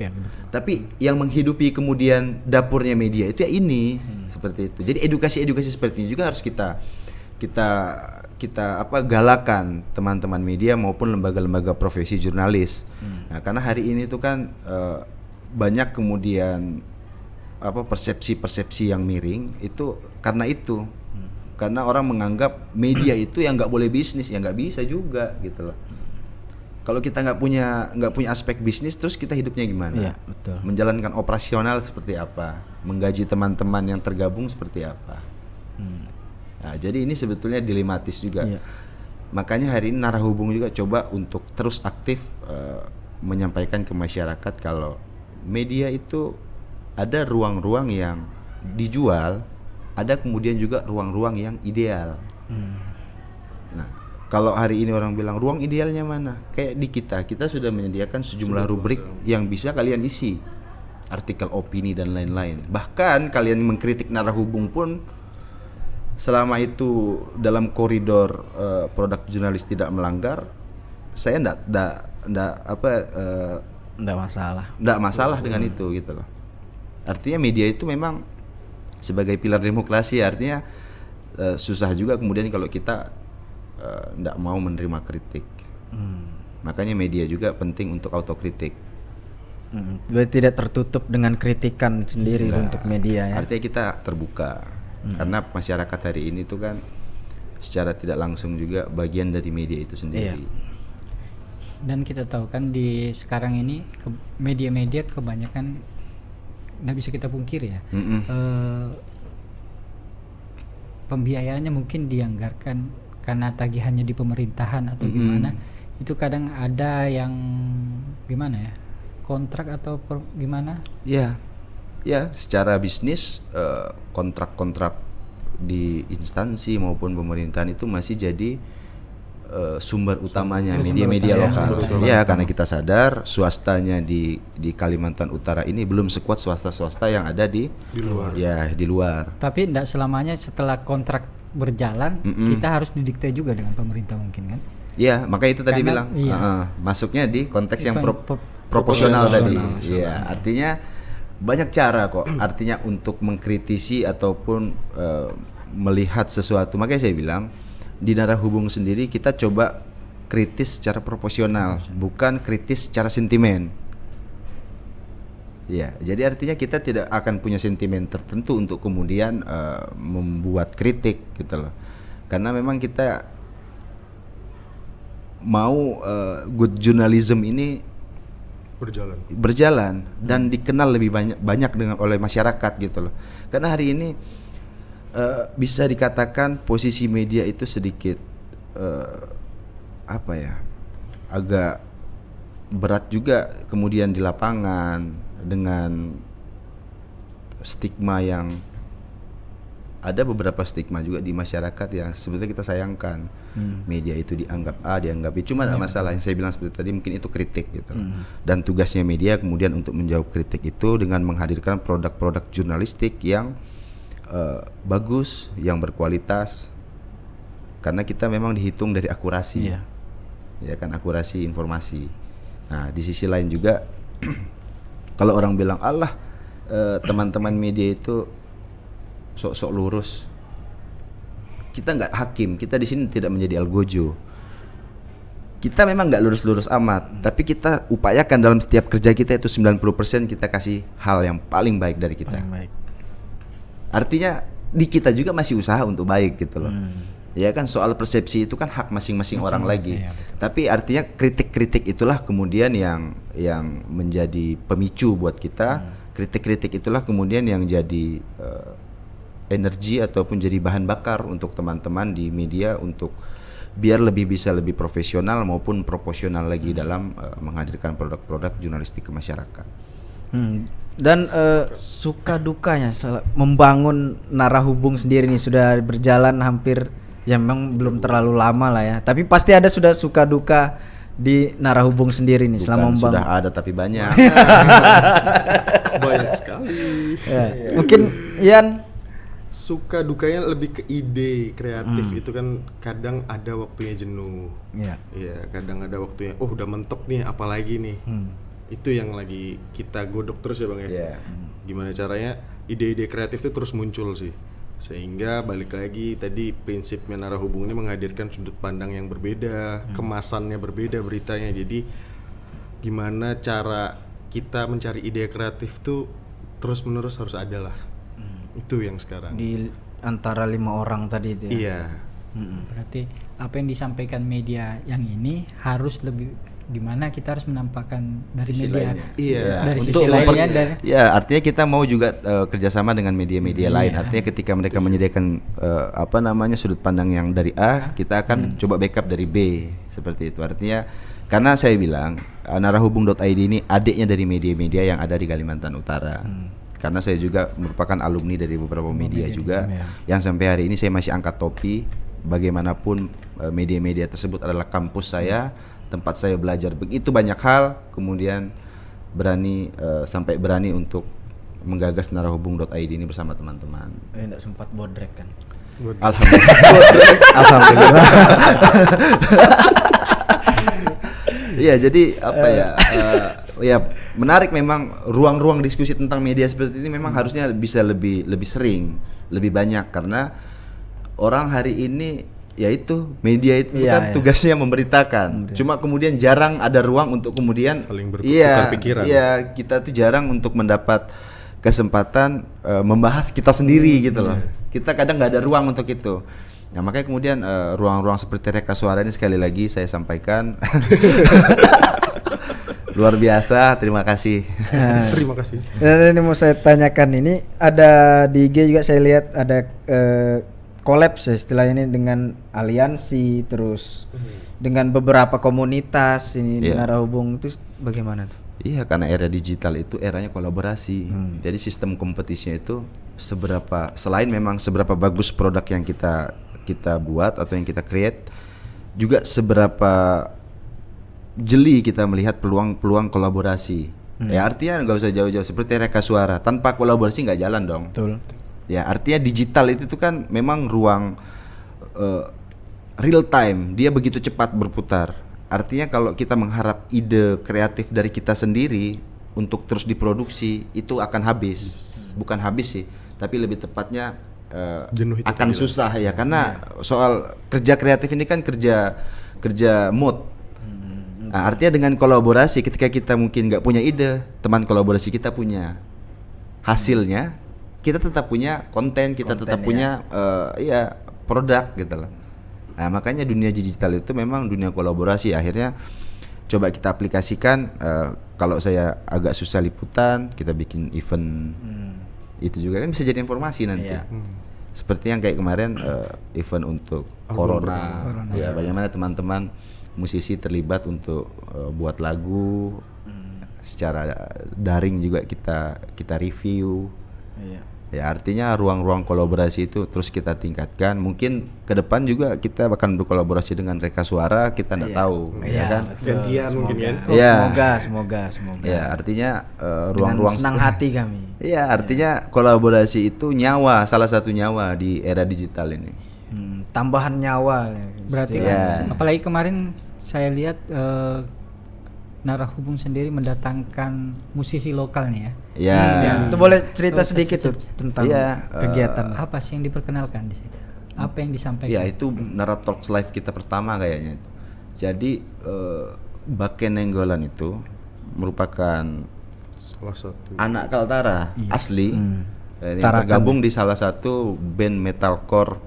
tapi yang menghidupi kemudian dapurnya media itu ya ini, seperti itu. Jadi edukasi seperti ini juga harus kita galakan teman-teman media maupun lembaga-lembaga profesi jurnalis. Nah, karena hari ini tuh kan banyak kemudian persepsi yang miring itu karena itu. Karena orang menganggap media itu yang nggak boleh bisnis, ya nggak bisa juga gitu loh. Kalau kita nggak punya aspek bisnis, terus kita hidupnya gimana? Iya, betul. Menjalankan operasional seperti apa? Menggaji teman-teman yang tergabung seperti apa? Nah, jadi ini sebetulnya dilematis juga. Iya. makanya hari ini Narah Hubung juga coba untuk terus aktif menyampaikan ke masyarakat kalau media itu ada ruang-ruang yang dijual, ada kemudian juga ruang-ruang yang ideal. Nah, kalau hari ini orang bilang ruang idealnya mana? Kayak di kita sudah menyediakan sejumlah rubrik yang bisa kalian isi, artikel opini dan lain-lain. Bahkan kalian mengkritik Narah Hubung pun selama itu dalam koridor produk jurnalis tidak melanggar, saya Enggak masalah dengan itu gitu loh. Artinya media itu memang sebagai pilar demokrasi, artinya susah juga kemudian kalau kita enggak mau menerima kritik. Makanya media juga penting untuk autokritik. Berarti tidak tertutup dengan kritikan sendiri untuk media ya. Artinya kita terbuka. Karena masyarakat hari ini tuh kan secara tidak langsung juga bagian dari media itu sendiri. Iya. Dan kita tahu kan di sekarang ini media-media kebanyakan nggak bisa kita pungkiri ya. Pembiayaannya mungkin dianggarkan karena tagihannya di pemerintahan atau gimana. Itu kadang ada yang gimana ya, kontrak atau gimana? Ya, secara bisnis kontrak-kontrak di instansi maupun pemerintahan itu masih jadi sumber utamanya media-media lokal. Ya, karena kita sadar swastanya di Kalimantan Utara ini belum sekuat swasta-swasta yang ada di luar. Ya, di luar. Tapi tidak selamanya setelah kontrak berjalan kita harus didikte juga dengan pemerintah mungkin kan? Ya, maka itu tadi Karena, bilang masuknya di konteks yang proporsional tadi. Iya, artinya banyak cara kok. Artinya untuk mengkritisi ataupun melihat sesuatu. Makanya saya bilang di Narah Hubung sendiri kita coba kritis secara proporsional, bukan kritis secara sentimen. Ya, jadi artinya kita tidak akan punya sentimen tertentu untuk kemudian membuat kritik gitu loh. Karena memang kita mau good journalism ini berjalan dan dikenal lebih banyak dengan oleh masyarakat gitu loh. Karena hari ini bisa dikatakan posisi media itu sedikit agak berat juga kemudian di lapangan dengan stigma yang ada, beberapa stigma juga di masyarakat yang sebetulnya kita sayangkan. Media itu dianggap A, dianggap B, cuma ada masalah yang saya bilang seperti tadi, mungkin itu kritik gitu. Dan tugasnya media kemudian untuk menjawab kritik itu dengan menghadirkan produk-produk jurnalistik yang bagus, yang berkualitas, karena kita memang dihitung dari akurasi, ya kan, akurasi informasi. Nah, di sisi lain juga kalau orang bilang teman-teman media itu sok-sok lurus, kita nggak hakim, kita di sini tidak menjadi algojo. Kita memang nggak lurus-lurus amat, tapi kita upayakan dalam setiap kerja kita itu 90% kita kasih hal yang paling baik dari kita. Artinya di kita juga masih usaha untuk baik gitu loh. Ya kan, soal persepsi itu kan hak masing-masing orang lagi. Ya, tapi artinya kritik-kritik itulah kemudian yang menjadi pemicu buat kita. Kritik-kritik itulah kemudian yang jadi energi ataupun jadi bahan bakar untuk teman-teman di media untuk biar bisa lebih profesional maupun proporsional lagi dalam menghadirkan produk-produk jurnalistik ke masyarakat. Dan suka dukanya membangun Narah Hubung sendiri nih sudah berjalan hampir, ya memang belum terlalu lama lah ya, tapi pasti ada sudah suka duka di Narah Hubung sendiri nih. Bukan selama membangun. Sudah ada tapi banyak. Banyak sekali. Ya. Mungkin Ian, suka dukanya lebih ke ide kreatif. Itu kan kadang ada waktunya jenuh. Iya, kadang ada waktunya udah mentok nih, apalagi nih. Itu yang lagi kita godok terus ya Bang ya. Gimana caranya ide-ide kreatif itu terus muncul sih, sehingga balik lagi tadi prinsipnya Narah Hubung ini menghadirkan sudut pandang yang berbeda, kemasannya berbeda beritanya. Jadi gimana cara kita mencari ide kreatif tuh terus menerus harus ada lah. Itu yang sekarang di antara 5 orang tadi itu ya. Iya. Berarti apa yang disampaikan media yang ini harus lebih gimana kita harus menampakkan dari Sisi media. lainnya. Iya. Dari Untuk sisi lainnya dari ya artinya kita mau juga kerjasama dengan media-media lain. Artinya ketika mereka menyediakan sudut pandang yang dari A, kita akan coba backup dari B, seperti itu. Artinya karena saya bilang narahubung.id ini adiknya dari media-media yang ada di Kalimantan Utara. Karena saya juga merupakan alumni dari beberapa media juga, yang sampai hari ini saya masih angkat topi. Bagaimanapun media-media tersebut adalah kampus saya, tempat saya belajar begitu banyak hal, kemudian sampai berani untuk menggagas narahubung.id ini bersama teman-teman. Enggak sempat bodrek kan. Alhamdulillah. Alhamdulillah. Iya, jadi apa ya? Ya menarik memang ruang-ruang diskusi tentang media seperti ini memang harusnya bisa lebih sering, lebih banyak, karena orang hari ini yaitu media itu kan tugasnya memberitakan. Cuma kemudian jarang ada ruang untuk kemudian saling bertukar pikiran. Iya, kita tuh jarang untuk mendapat kesempatan membahas kita sendiri gitu loh. Kita kadang nggak ada ruang untuk itu. Nah, makanya kemudian ruang-ruang seperti Reka Suara ini sekali lagi saya sampaikan luar biasa, terima kasih. Terima kasih. Dan ini mau saya tanyakan, ini ada di IG juga saya lihat ada kolaps ya istilah ini dengan aliansi, terus dengan beberapa komunitas ini narahubung itu bagaimana tuh? Iya, karena era digital itu eranya kolaborasi. Jadi sistem kompetisinya itu selain memang seberapa bagus produk yang kita buat atau yang kita create, juga seberapa jeli kita melihat peluang kolaborasi. Ya artinya nggak usah jauh-jauh seperti Reka Suara, tanpa kolaborasi nggak jalan dong. Betul. Ya artinya digital itu tuh kan memang ruang real time, dia begitu cepat berputar. Artinya kalau kita mengharap ide kreatif dari kita sendiri untuk terus diproduksi, itu akan habis. Bukan habis sih, tapi lebih tepatnya Jenuh itu akan susah ya, karena soal kerja kreatif ini kan kerja mood. Nah, artinya dengan kolaborasi, ketika kita mungkin nggak punya ide, teman kolaborasi kita punya hasilnya, kita tetap punya konten, kita tetap punya produk gitu loh. Nah, makanya dunia digital itu memang dunia kolaborasi. Akhirnya coba kita aplikasikan. Kalau saya agak susah liputan, kita bikin event. Itu juga kan bisa jadi informasi nanti. Seperti yang kayak kemarin event untuk corona. Ya, bagaimana teman-teman musisi terlibat untuk buat lagu secara daring juga kita review. Ya artinya ruang-ruang kolaborasi itu terus kita tingkatkan. Mungkin ke depan juga kita akan berkolaborasi dengan Reka Suara, kita nggak tahu, ya kan? Gantian mungkin kan? Semoga. Ya artinya Dengan ruang-ruang senang hati kami. Iya, artinya kolaborasi itu salah satu nyawa di era digital ini. Tambahan nyawa. berarti apalagi kemarin saya lihat narahubung sendiri mendatangkan musisi lokal nih ya. Ya. Itu boleh cerita sedikit tuh tentang kegiatan. Apa sih yang diperkenalkan di situ? Apa yang disampaikan? Ya itu Naratalks Live kita pertama kayaknya itu. Jadi Baken Nenggolan itu merupakan Salah satu anak Kaltara asli yang Tarakan. tergabung di salah satu band metalcore,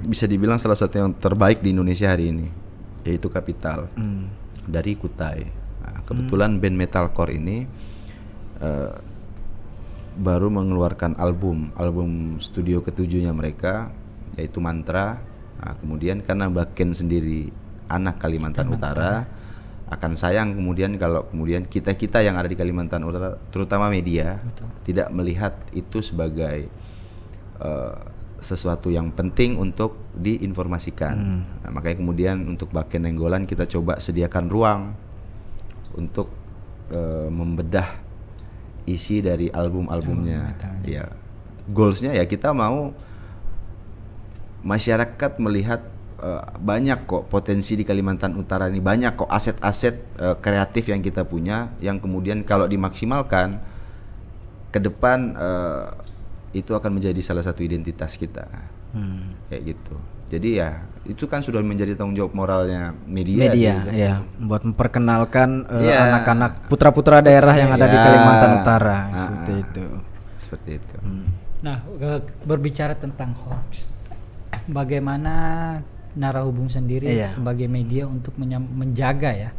bisa dibilang salah satu yang terbaik di Indonesia hari ini, yaitu Kapital dari Kutai. Nah, kebetulan band metalcore ini baru mengeluarkan album studio ketujuhnya mereka, yaitu Mantra. Nah, kemudian karena Baken sendiri anak Kalimantan Utara, akan sayang kemudian kalau kemudian kita yang ada di Kalimantan Utara, terutama media, tidak melihat itu sebagai sesuatu yang penting untuk diinformasikan. Nah, makanya kemudian untuk Baken Nenggolan kita coba sediakan ruang untuk membedah isi dari album-albumnya. Ya, goalsnya ya kita mau masyarakat melihat banyak kok potensi di Kalimantan Utara ini, banyak kok aset-aset kreatif yang kita punya, yang kemudian kalau dimaksimalkan ke depan itu akan menjadi salah satu identitas kita. Kayak gitu. Jadi ya itu kan sudah menjadi tanggung jawab moralnya media ya, buat memperkenalkan anak-anak putra-putra daerah yang ada di Kalimantan Utara, seperti itu. Nah, berbicara tentang hoax, bagaimana Narahubung sendiri Iya. sebagai media untuk menjaga ya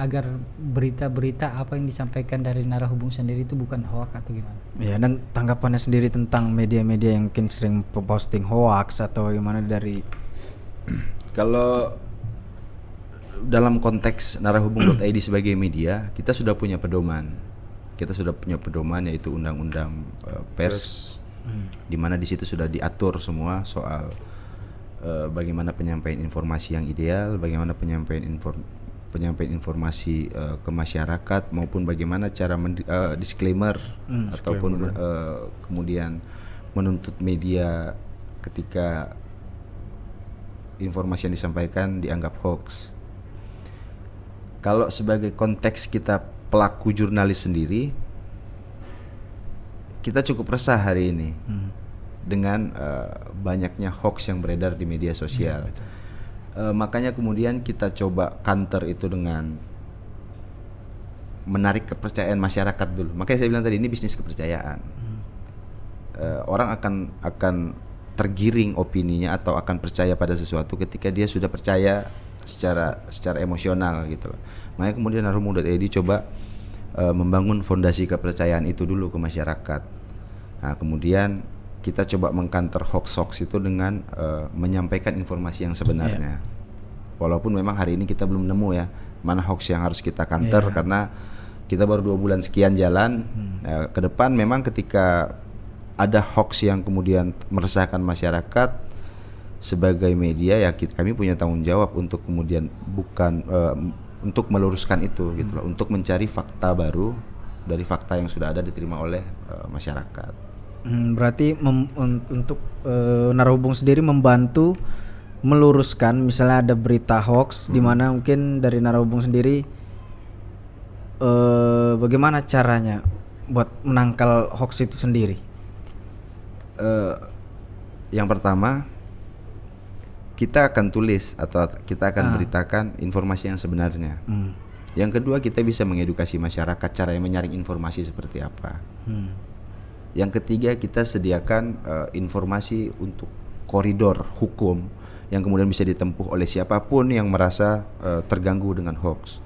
agar berita-berita apa yang disampaikan dari Narahubung sendiri itu bukan hoax atau gimana? Ya, dan tanggapannya sendiri tentang media-media yang mungkin sering posting hoax atau gimana dari Kalau dalam konteks narahubung.id sebagai media, kita sudah punya pedoman. Kita sudah punya pedoman yaitu Undang-Undang Pers, di mana di situ sudah diatur semua soal bagaimana penyampaian informasi yang ideal, bagaimana penyampaian informasi ke masyarakat, maupun bagaimana cara disclaimer ataupun kemudian menuntut media ketika informasi yang disampaikan dianggap hoax. Kalau sebagai konteks kita pelaku jurnalis sendiri, kita cukup resah hari ini dengan banyaknya hoax yang beredar di media sosial. Makanya kemudian kita coba counter itu dengan menarik kepercayaan masyarakat dulu. Makanya saya bilang tadi ini bisnis kepercayaan. Orang akan tergiring opininya atau akan percaya pada sesuatu ketika dia sudah percaya secara emosional gitu loh. Makanya kemudian narahubung.id coba membangun fondasi kepercayaan itu dulu ke masyarakat. Nah, kemudian kita coba mengcounter hoax itu dengan menyampaikan informasi yang sebenarnya. Walaupun memang hari ini kita belum nemu ya mana hoax yang harus kita counter karena kita baru 2 bulan sekian jalan. Ke depan memang ketika ada hoax yang kemudian meresahkan masyarakat, sebagai media ya kami punya tanggung jawab untuk kemudian untuk meluruskan itu gitu loh, untuk mencari fakta baru dari fakta yang sudah ada diterima oleh masyarakat. Berarti untuk Narahubung sendiri membantu meluruskan misalnya ada berita hoax di mana mungkin dari Narahubung sendiri bagaimana caranya buat menangkal hoax itu sendiri? Yang pertama, kita akan tulis atau kita akan beritakan informasi yang sebenarnya. Yang kedua, kita bisa mengedukasi masyarakat cara menyaring informasi seperti apa. Yang ketiga, kita sediakan informasi untuk koridor hukum yang kemudian bisa ditempuh oleh siapapun yang merasa terganggu dengan hoax.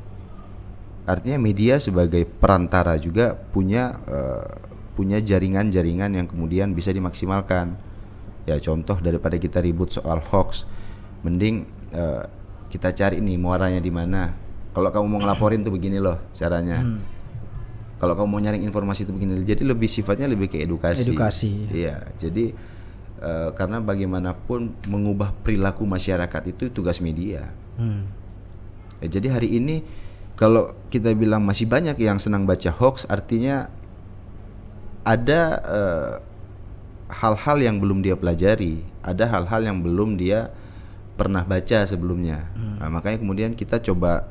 Artinya media sebagai perantara juga punya jaringan-jaringan yang kemudian bisa dimaksimalkan. Ya contoh, daripada kita ribut soal hoax, mending kita cari nih muaranya di mana. Kalau kamu mau ngelaporin tuh begini loh caranya. Kalau kamu mau nyaring informasi itu begini. Jadi sifatnya lebih ke edukasi. Iya. Jadi karena bagaimanapun mengubah perilaku masyarakat itu tugas media. Ya, jadi hari ini kalau kita bilang masih banyak yang senang baca hoax, artinya ada hal-hal yang belum dia pelajari, ada hal-hal yang belum dia pernah baca sebelumnya. Nah, makanya kemudian kita coba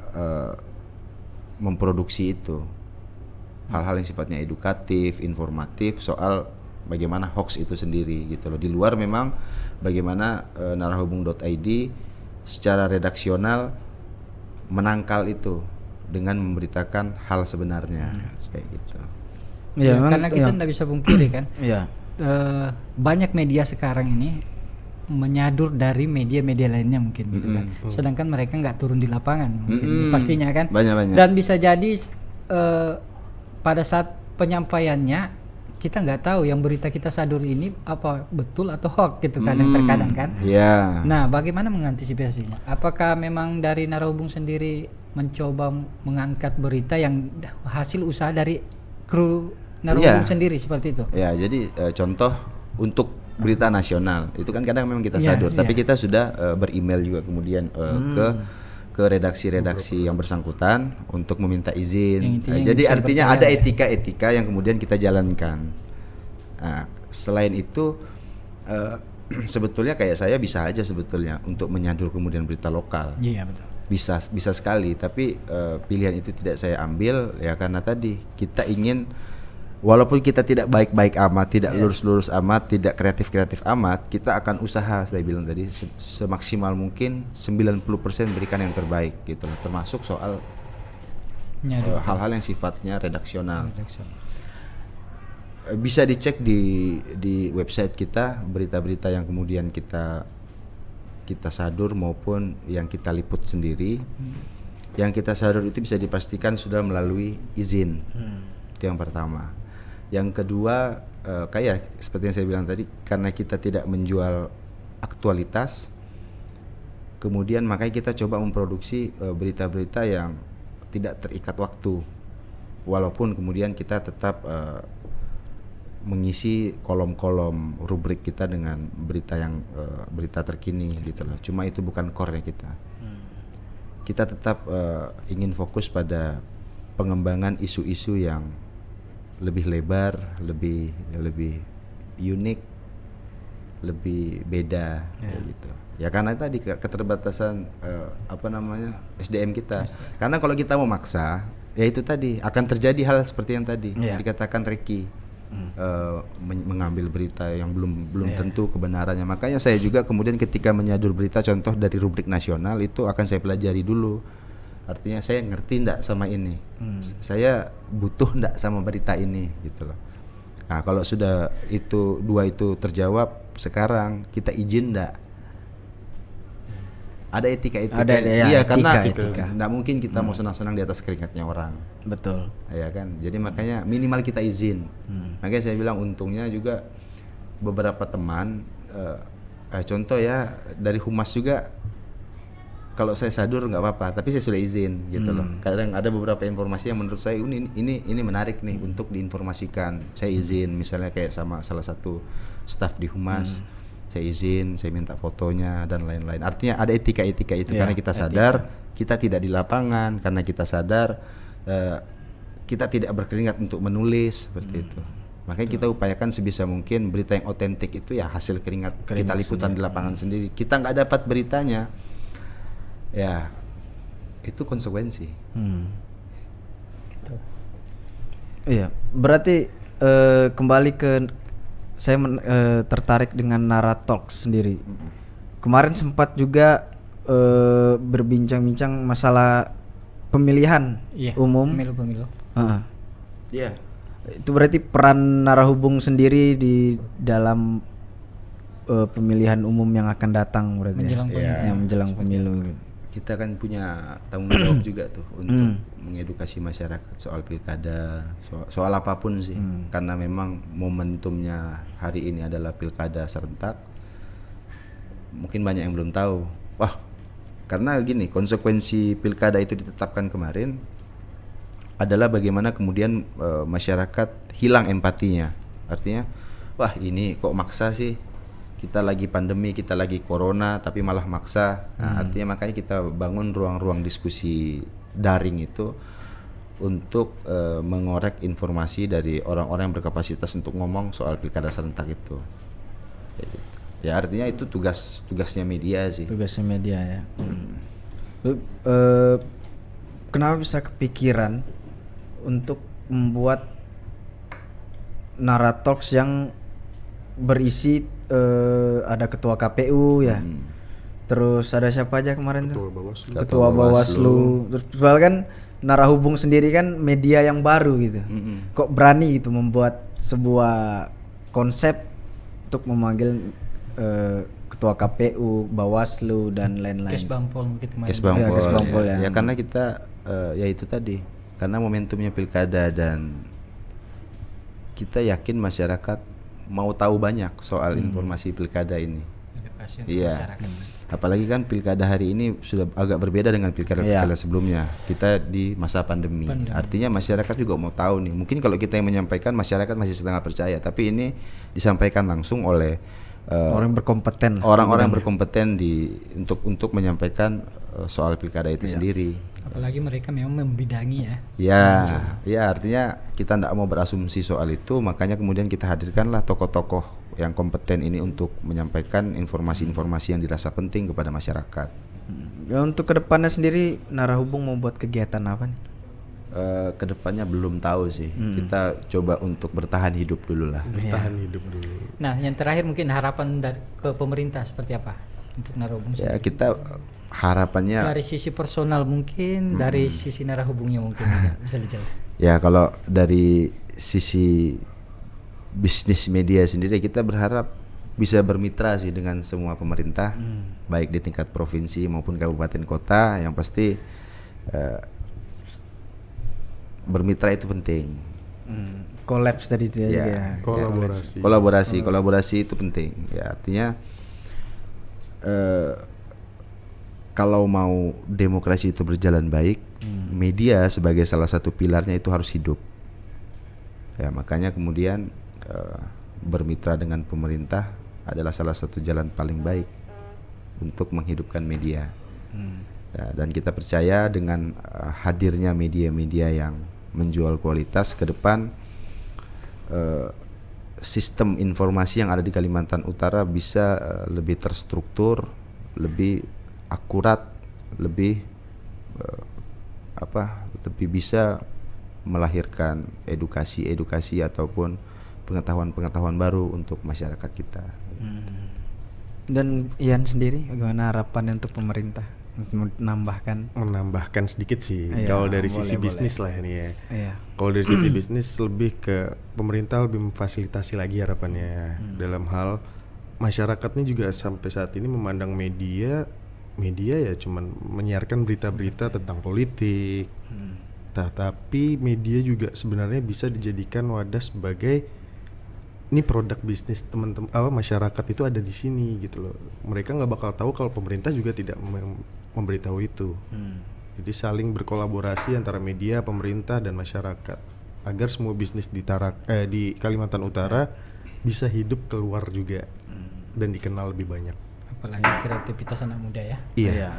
memproduksi itu hal-hal yang sifatnya edukatif, informatif soal bagaimana hoax itu sendiri gitu loh. Di luar memang bagaimana narahubung.id secara redaksional menangkal itu dengan memberitakan hal sebenarnya kayak gitu. Ya, karena kita tidak bisa pungkiri kan. Banyak media sekarang ini menyadur dari media-media lainnya mungkin gitu kan. Sedangkan mereka nggak turun di lapangan mungkin pastinya kan. Banyak. Dan bisa jadi pada saat penyampaiannya kita nggak tahu yang berita kita sadur ini apa betul atau hoax gitu kadang-kadang kan. Nah, bagaimana mengantisipasinya? Apakah memang dari Narahubung sendiri mencoba mengangkat berita yang hasil usaha dari kru Narahubung sendiri seperti itu? Ya, jadi contoh untuk berita nasional itu kan kadang memang kita sadur, tapi kita sudah beremail juga kemudian ke redaksi-redaksi yang bersangkutan untuk meminta izin. Jadi artinya ada etika-etika yang kemudian kita jalankan. Nah, selain itu sebetulnya kayak saya bisa aja sebetulnya untuk menyadur kemudian berita lokal. Iya, betul. Bisa sekali, tapi pilihan itu tidak saya ambil ya karena tadi kita ingin, walaupun kita tidak baik-baik amat, tidak lurus-lurus amat, tidak kreatif-kreatif amat, kita akan usaha, saya bilang tadi, semaksimal mungkin 90% berikan yang terbaik gitu, termasuk soal hal-hal yang sifatnya redaksional. Bisa dicek di website kita berita-berita yang kemudian kita kita sadur maupun yang kita liput sendiri. Yang kita sadur itu bisa dipastikan sudah melalui izin. Itu yang pertama. Yang kedua, kayak seperti yang saya bilang tadi, karena kita tidak menjual aktualitas, kemudian makanya kita coba memproduksi berita-berita yang tidak terikat waktu, walaupun kemudian kita tetap mengisi kolom-kolom rubrik kita dengan berita yang berita terkini gitu loh. Cuma itu bukan core-nya kita. Kita tetap ingin fokus pada pengembangan isu-isu yang lebih lebar, lebih unik, lebih beda kayak gitu. Ya karena tadi keterbatasan SDM kita. Karena kalau kita mau maksa, ya itu tadi akan terjadi hal seperti yang tadi dikatakan Ricky. Mengambil berita yang belum tentu kebenarannya. Makanya saya juga kemudian ketika menyadur berita contoh dari rubrik nasional itu akan saya pelajari dulu. Artinya saya ngerti ndak sama ini, saya butuh ndak sama berita ini gitu loh. Nah kalau sudah itu dua itu terjawab, sekarang kita izin ndak? Ada etika-etika. Iya, karena nggak mungkin kita mau senang-senang di atas keringatnya orang. Betul. Ya kan. Jadi makanya minimal kita izin. Makanya saya bilang untungnya juga beberapa teman, contoh ya dari humas juga. Kalau saya sadur nggak apa-apa, tapi saya sudah izin gitu loh. Kadang ada beberapa informasi yang menurut saya ini menarik nih untuk diinformasikan. Saya izin, misalnya kayak sama salah satu staf di humas. Saya izin, saya minta fotonya dan lain-lain. Artinya ada etika-etika itu karena kita sadar kita tidak di lapangan, karena kita sadar kita tidak berkeringat untuk menulis seperti itu. Makanya kita upayakan sebisa mungkin berita yang otentik itu ya hasil keringat kita liputan di lapangan sendiri. Kita nggak dapat beritanya, ya itu konsekuensi. Iya, berarti kembali ke saya tertarik dengan Naratalks sendiri. Kemarin sempat juga berbincang-bincang masalah pemilihan umum. Pemilu. Iya. Itu berarti peran narahubung sendiri di dalam pemilihan umum yang akan datang berarti. Menjelang pemilu. Yang menjelang pemilu. Kita kan punya tanggung jawab juga tuh untuk mengedukasi masyarakat soal pilkada, soal apapun sih. Karena memang momentumnya hari ini adalah pilkada serentak. Mungkin banyak yang belum tahu. Wah, karena gini, konsekuensi pilkada itu ditetapkan kemarin adalah bagaimana kemudian masyarakat hilang empatinya. Artinya, wah ini kok maksa sih? Kita lagi pandemi, kita lagi corona, tapi malah maksa. Nah, artinya makanya kita bangun ruang-ruang diskusi daring itu untuk mengorek informasi dari orang-orang yang berkapasitas untuk ngomong soal pilkada serentak itu. Ya artinya itu tugasnya media sih. Tugasnya media ya. Kenapa bisa kepikiran untuk membuat Naratalks yang berisi ada ketua KPU ya, terus ada siapa aja kemarin tuh? Ketua Bawaslu. Terus kan Narahubung sendiri kan media yang baru gitu. Kok berani gitu membuat sebuah konsep untuk memanggil ketua KPU, Bawaslu dan lain-lain. Kesbangpol mungkin kemarin. Kesbangpol ya. Ya karena kita ya itu tadi, karena momentumnya pilkada dan kita yakin masyarakat mau tahu banyak soal informasi pilkada ini. Iya. Apalagi kan pilkada hari ini sudah agak berbeda dengan pilkada sebelumnya. Kita di masa pandemi. Artinya masyarakat juga mau tahu nih. Mungkin kalau kita yang menyampaikan masyarakat masih setengah percaya, tapi ini disampaikan langsung oleh orang berkompeten. Orang-orang berkompeten untuk menyampaikan soal pilkada itu sendiri. Apalagi mereka memang membidangi Ya artinya kita tidak mau berasumsi soal itu, makanya kemudian kita hadirkanlah tokoh-tokoh yang kompeten ini untuk menyampaikan informasi-informasi yang dirasa penting kepada masyarakat. Ya, untuk kedepannya sendiri Narahubung mau buat kegiatan apa nih? Kedepannya belum tahu sih. Kita coba untuk bertahan hidup dulu lah. Bertahan hidup dulu. Nah, yang terakhir mungkin harapan ke pemerintah seperti apa untuk Narahubung? Ya kita harapannya dari sisi personal mungkin, dari sisi Narahubungnya mungkin bisa dijelaskan. Ya kalau dari sisi bisnis media sendiri kita berharap bisa bermitra sih dengan semua pemerintah, baik di tingkat provinsi maupun kabupaten kota. Yang pasti bermitra itu penting. Kolaps tadi itu ya, juga ya. Kolaborasi Kolaborasi itu penting. Ya, artinya kalau mau demokrasi itu berjalan baik, media sebagai salah satu pilarnya itu harus hidup. Ya, makanya kemudian bermitra dengan pemerintah adalah salah satu jalan paling baik untuk menghidupkan media. Ya, dan kita percaya dengan hadirnya media-media yang menjual kualitas ke depan, sistem informasi yang ada di Kalimantan Utara bisa lebih terstruktur, lebih akurat, lebih lebih bisa melahirkan edukasi ataupun pengetahuan baru untuk masyarakat kita. Dan Ian sendiri bagaimana harapannya untuk pemerintah? menambahkan sedikit sih. Iya, Kalau dari boleh, sisi boleh. bisnis lah ini ya. Iya. Kalau dari sisi bisnis lebih ke pemerintah lebih memfasilitasi lagi harapannya dalam hal masyarakatnya juga sampai saat ini memandang media ya cuman menyiarkan berita-berita tentang politik. Tapi media juga sebenarnya bisa dijadikan wadah sebagai ini produk bisnis teman-teman masyarakat itu ada di sini gitu loh. Mereka nggak bakal tahu kalau pemerintah juga tidak memberitahu itu. Jadi saling berkolaborasi antara media, pemerintah dan masyarakat agar semua bisnis di Kalimantan Utara bisa hidup keluar juga dan dikenal lebih banyak. Apalagi kreativitas anak muda ya. Iya.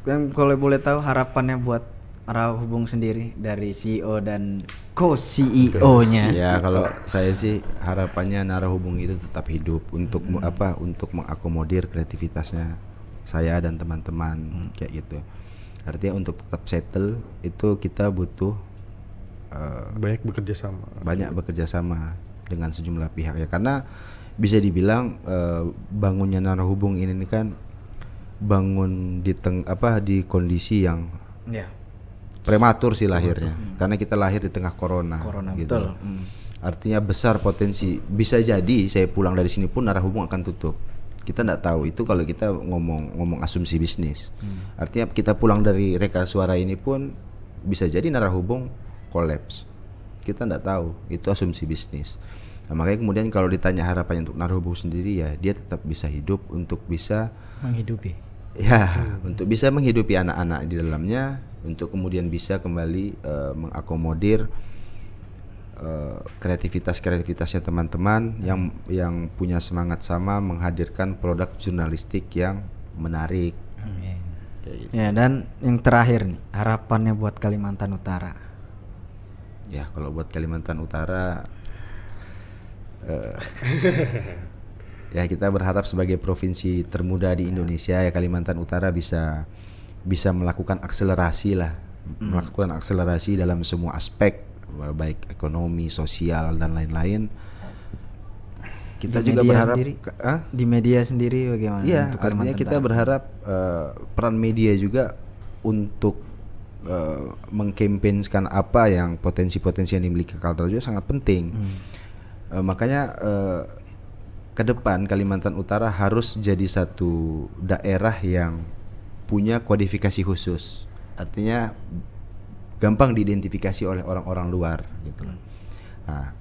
Dan kalau boleh tahu harapannya buat Arah Hubung sendiri dari CEO dan co-CEO-nya. Ya, kalau saya sih harapannya Narah Hubung itu tetap hidup untuk untuk mengakomodir kreativitasnya saya dan teman-teman kayak gitu. Artinya untuk tetap settle itu kita butuh Banyak bekerja sama dengan sejumlah pihak ya, karena bisa dibilang bangunnya Narah Hubung ini kan bangun di kondisi yang prematur sih lahirnya, karena kita lahir di tengah corona gitu. Betul. Artinya besar potensi, bisa jadi saya pulang dari sini pun Narah Hubung akan tutup. Kita nggak tahu itu kalau kita ngomong asumsi bisnis. Artinya kita pulang dari Reka Suara ini pun bisa jadi Narah Hubung kolaps. Kita nggak tahu, itu asumsi bisnis. Nah, makanya kemudian kalau ditanya harapannya untuk Narah Hubung sendiri ya dia tetap bisa hidup untuk bisa Menghidupi. untuk bisa menghidupi anak-anak di dalamnya, untuk kemudian bisa kembali mengakomodir kreativitasnya teman-teman yang punya semangat sama menghadirkan produk jurnalistik yang menarik. Amin. Ya, dan yang terakhir nih, harapannya buat Kalimantan Utara. Ya, kalau buat Kalimantan Utara ya kita berharap sebagai provinsi termuda di Indonesia ya Kalimantan Utara bisa melakukan akselerasi dalam semua aspek, baik ekonomi, sosial dan lain-lain. Kita Di juga media berharap sendiri? Di media sendiri bagaimana? iya, untuk artinya Kalimantan kita Utara? berharap peran media juga untuk mengkampanyekan apa yang potensi-potensi yang dimiliki Kaltara juga sangat penting. Makanya ke depan Kalimantan Utara harus jadi satu daerah yang punya kodifikasi khusus. Artinya gampang diidentifikasi oleh orang-orang luar gitu loh. Nah,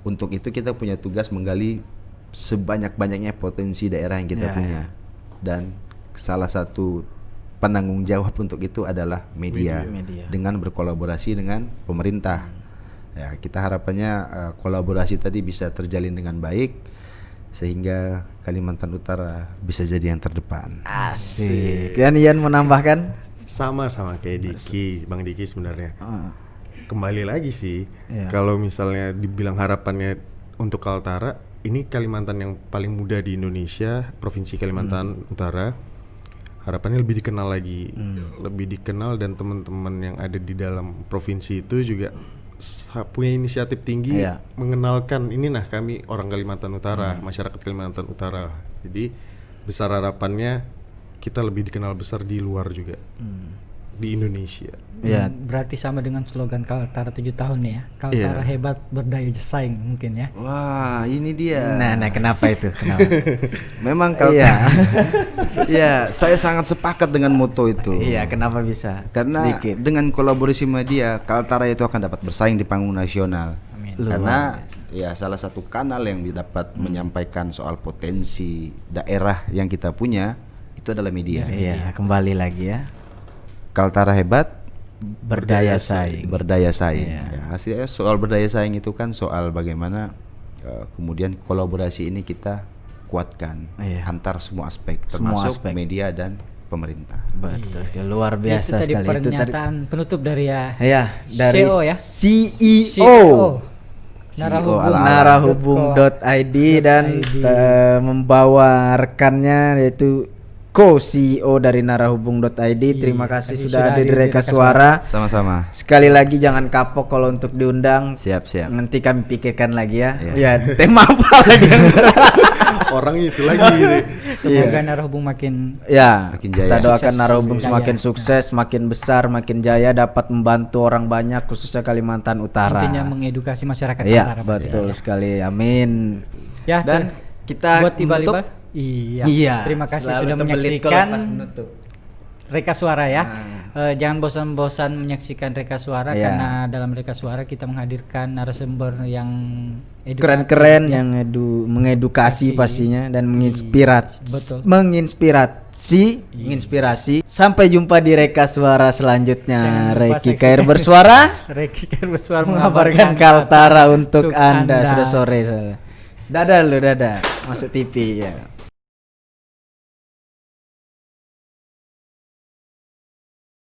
untuk itu kita punya tugas menggali sebanyak-banyaknya potensi daerah yang kita punya. Dan salah satu penanggung jawab untuk itu adalah media. Dengan berkolaborasi dengan pemerintah. Ya, kita harapannya kolaborasi tadi bisa terjalin dengan baik sehingga Kalimantan Utara bisa jadi yang terdepan. Asik. Dan Ian mau nambahkan? Sama kayak Bang Diki sebenarnya. Kembali lagi sih, Iya. kalau misalnya dibilang harapannya untuk Kaltara, ini Kalimantan yang paling muda di Indonesia, Provinsi Kalimantan Utara. Harapannya lebih dikenal lagi, lebih dikenal, dan teman-teman yang ada di dalam provinsi itu juga punya inisiatif tinggi mengenalkan ini kami orang Kalimantan Utara, masyarakat Kalimantan Utara. Jadi besar harapannya kita lebih dikenal besar di luar juga. di Indonesia. Ya. Berarti sama dengan slogan Kaltara 7 tahun nih ya. Kaltara hebat, berdaya saing mungkin ya. Wah, ini dia. Nah, kenapa itu? Kenapa? Memang kalau Iya. ya, saya sangat sepakat dengan moto itu. Iya, kenapa bisa? Karena Sedikit. dengan kolaborasi media, Kaltara itu akan dapat bersaing di panggung nasional. Karena ya salah satu kanal yang dapat menyampaikan soal potensi daerah yang kita punya itu adalah media. Iya, kembali lagi ya. Kaltara hebat, Berdaya saing. berdaya saing. Iya. Ya, hasilnya soal berdaya saing itu kan soal bagaimana kemudian kolaborasi ini kita kuatkan Iya. antar semua aspek, Semua termasuk aspek. media dan pemerintah. Betul, luar biasa itu tadi sekali pernyataan penutup dari ya. Ya, dari CEO ya? CEO Narahubung.id dan membawa rekannya yaitu co-CEO dari Narahubung.id. Terima kasih sudah hadir di Reka Suara. Sama-sama. Sekali lagi jangan kapok kalau untuk diundang. Siap-siap. Nanti kami pikirkan lagi ya. Iya. Ya, tema apa lagi yang Orang itu lagi gitu. Semoga Narahubung makin ya, Makin jaya. kita doakan Sukses. Narahubung Jaya. semakin sukses, makin besar, makin jaya, dapat membantu orang banyak khususnya Kalimantan Utara. intinya mengedukasi masyarakat Iya, Kaltara pasti. betul sekali. Amin. Ya, Dan kita buat menutup. Ibal-Ibal. Iya. Iya. Terima kasih selalu sudah terbelit kalau menyaksikan pas menutup. Reka Suara ya. Jangan bosan-bosan menyaksikan Reka Suara Iya. karena dalam Reka Suara kita menghadirkan narasumber yang Keren-keren yang mengedukasi pastinya dan Betul. menginspirasi. Sampai jumpa di Reka Suara selanjutnya. Jangan lupa Reki seksi- KR bersuara Reki KR bersuara mengabarkan Kaltara untuk Anda. Sudah sore. Dadah lu, dadah. Masuk TV ya.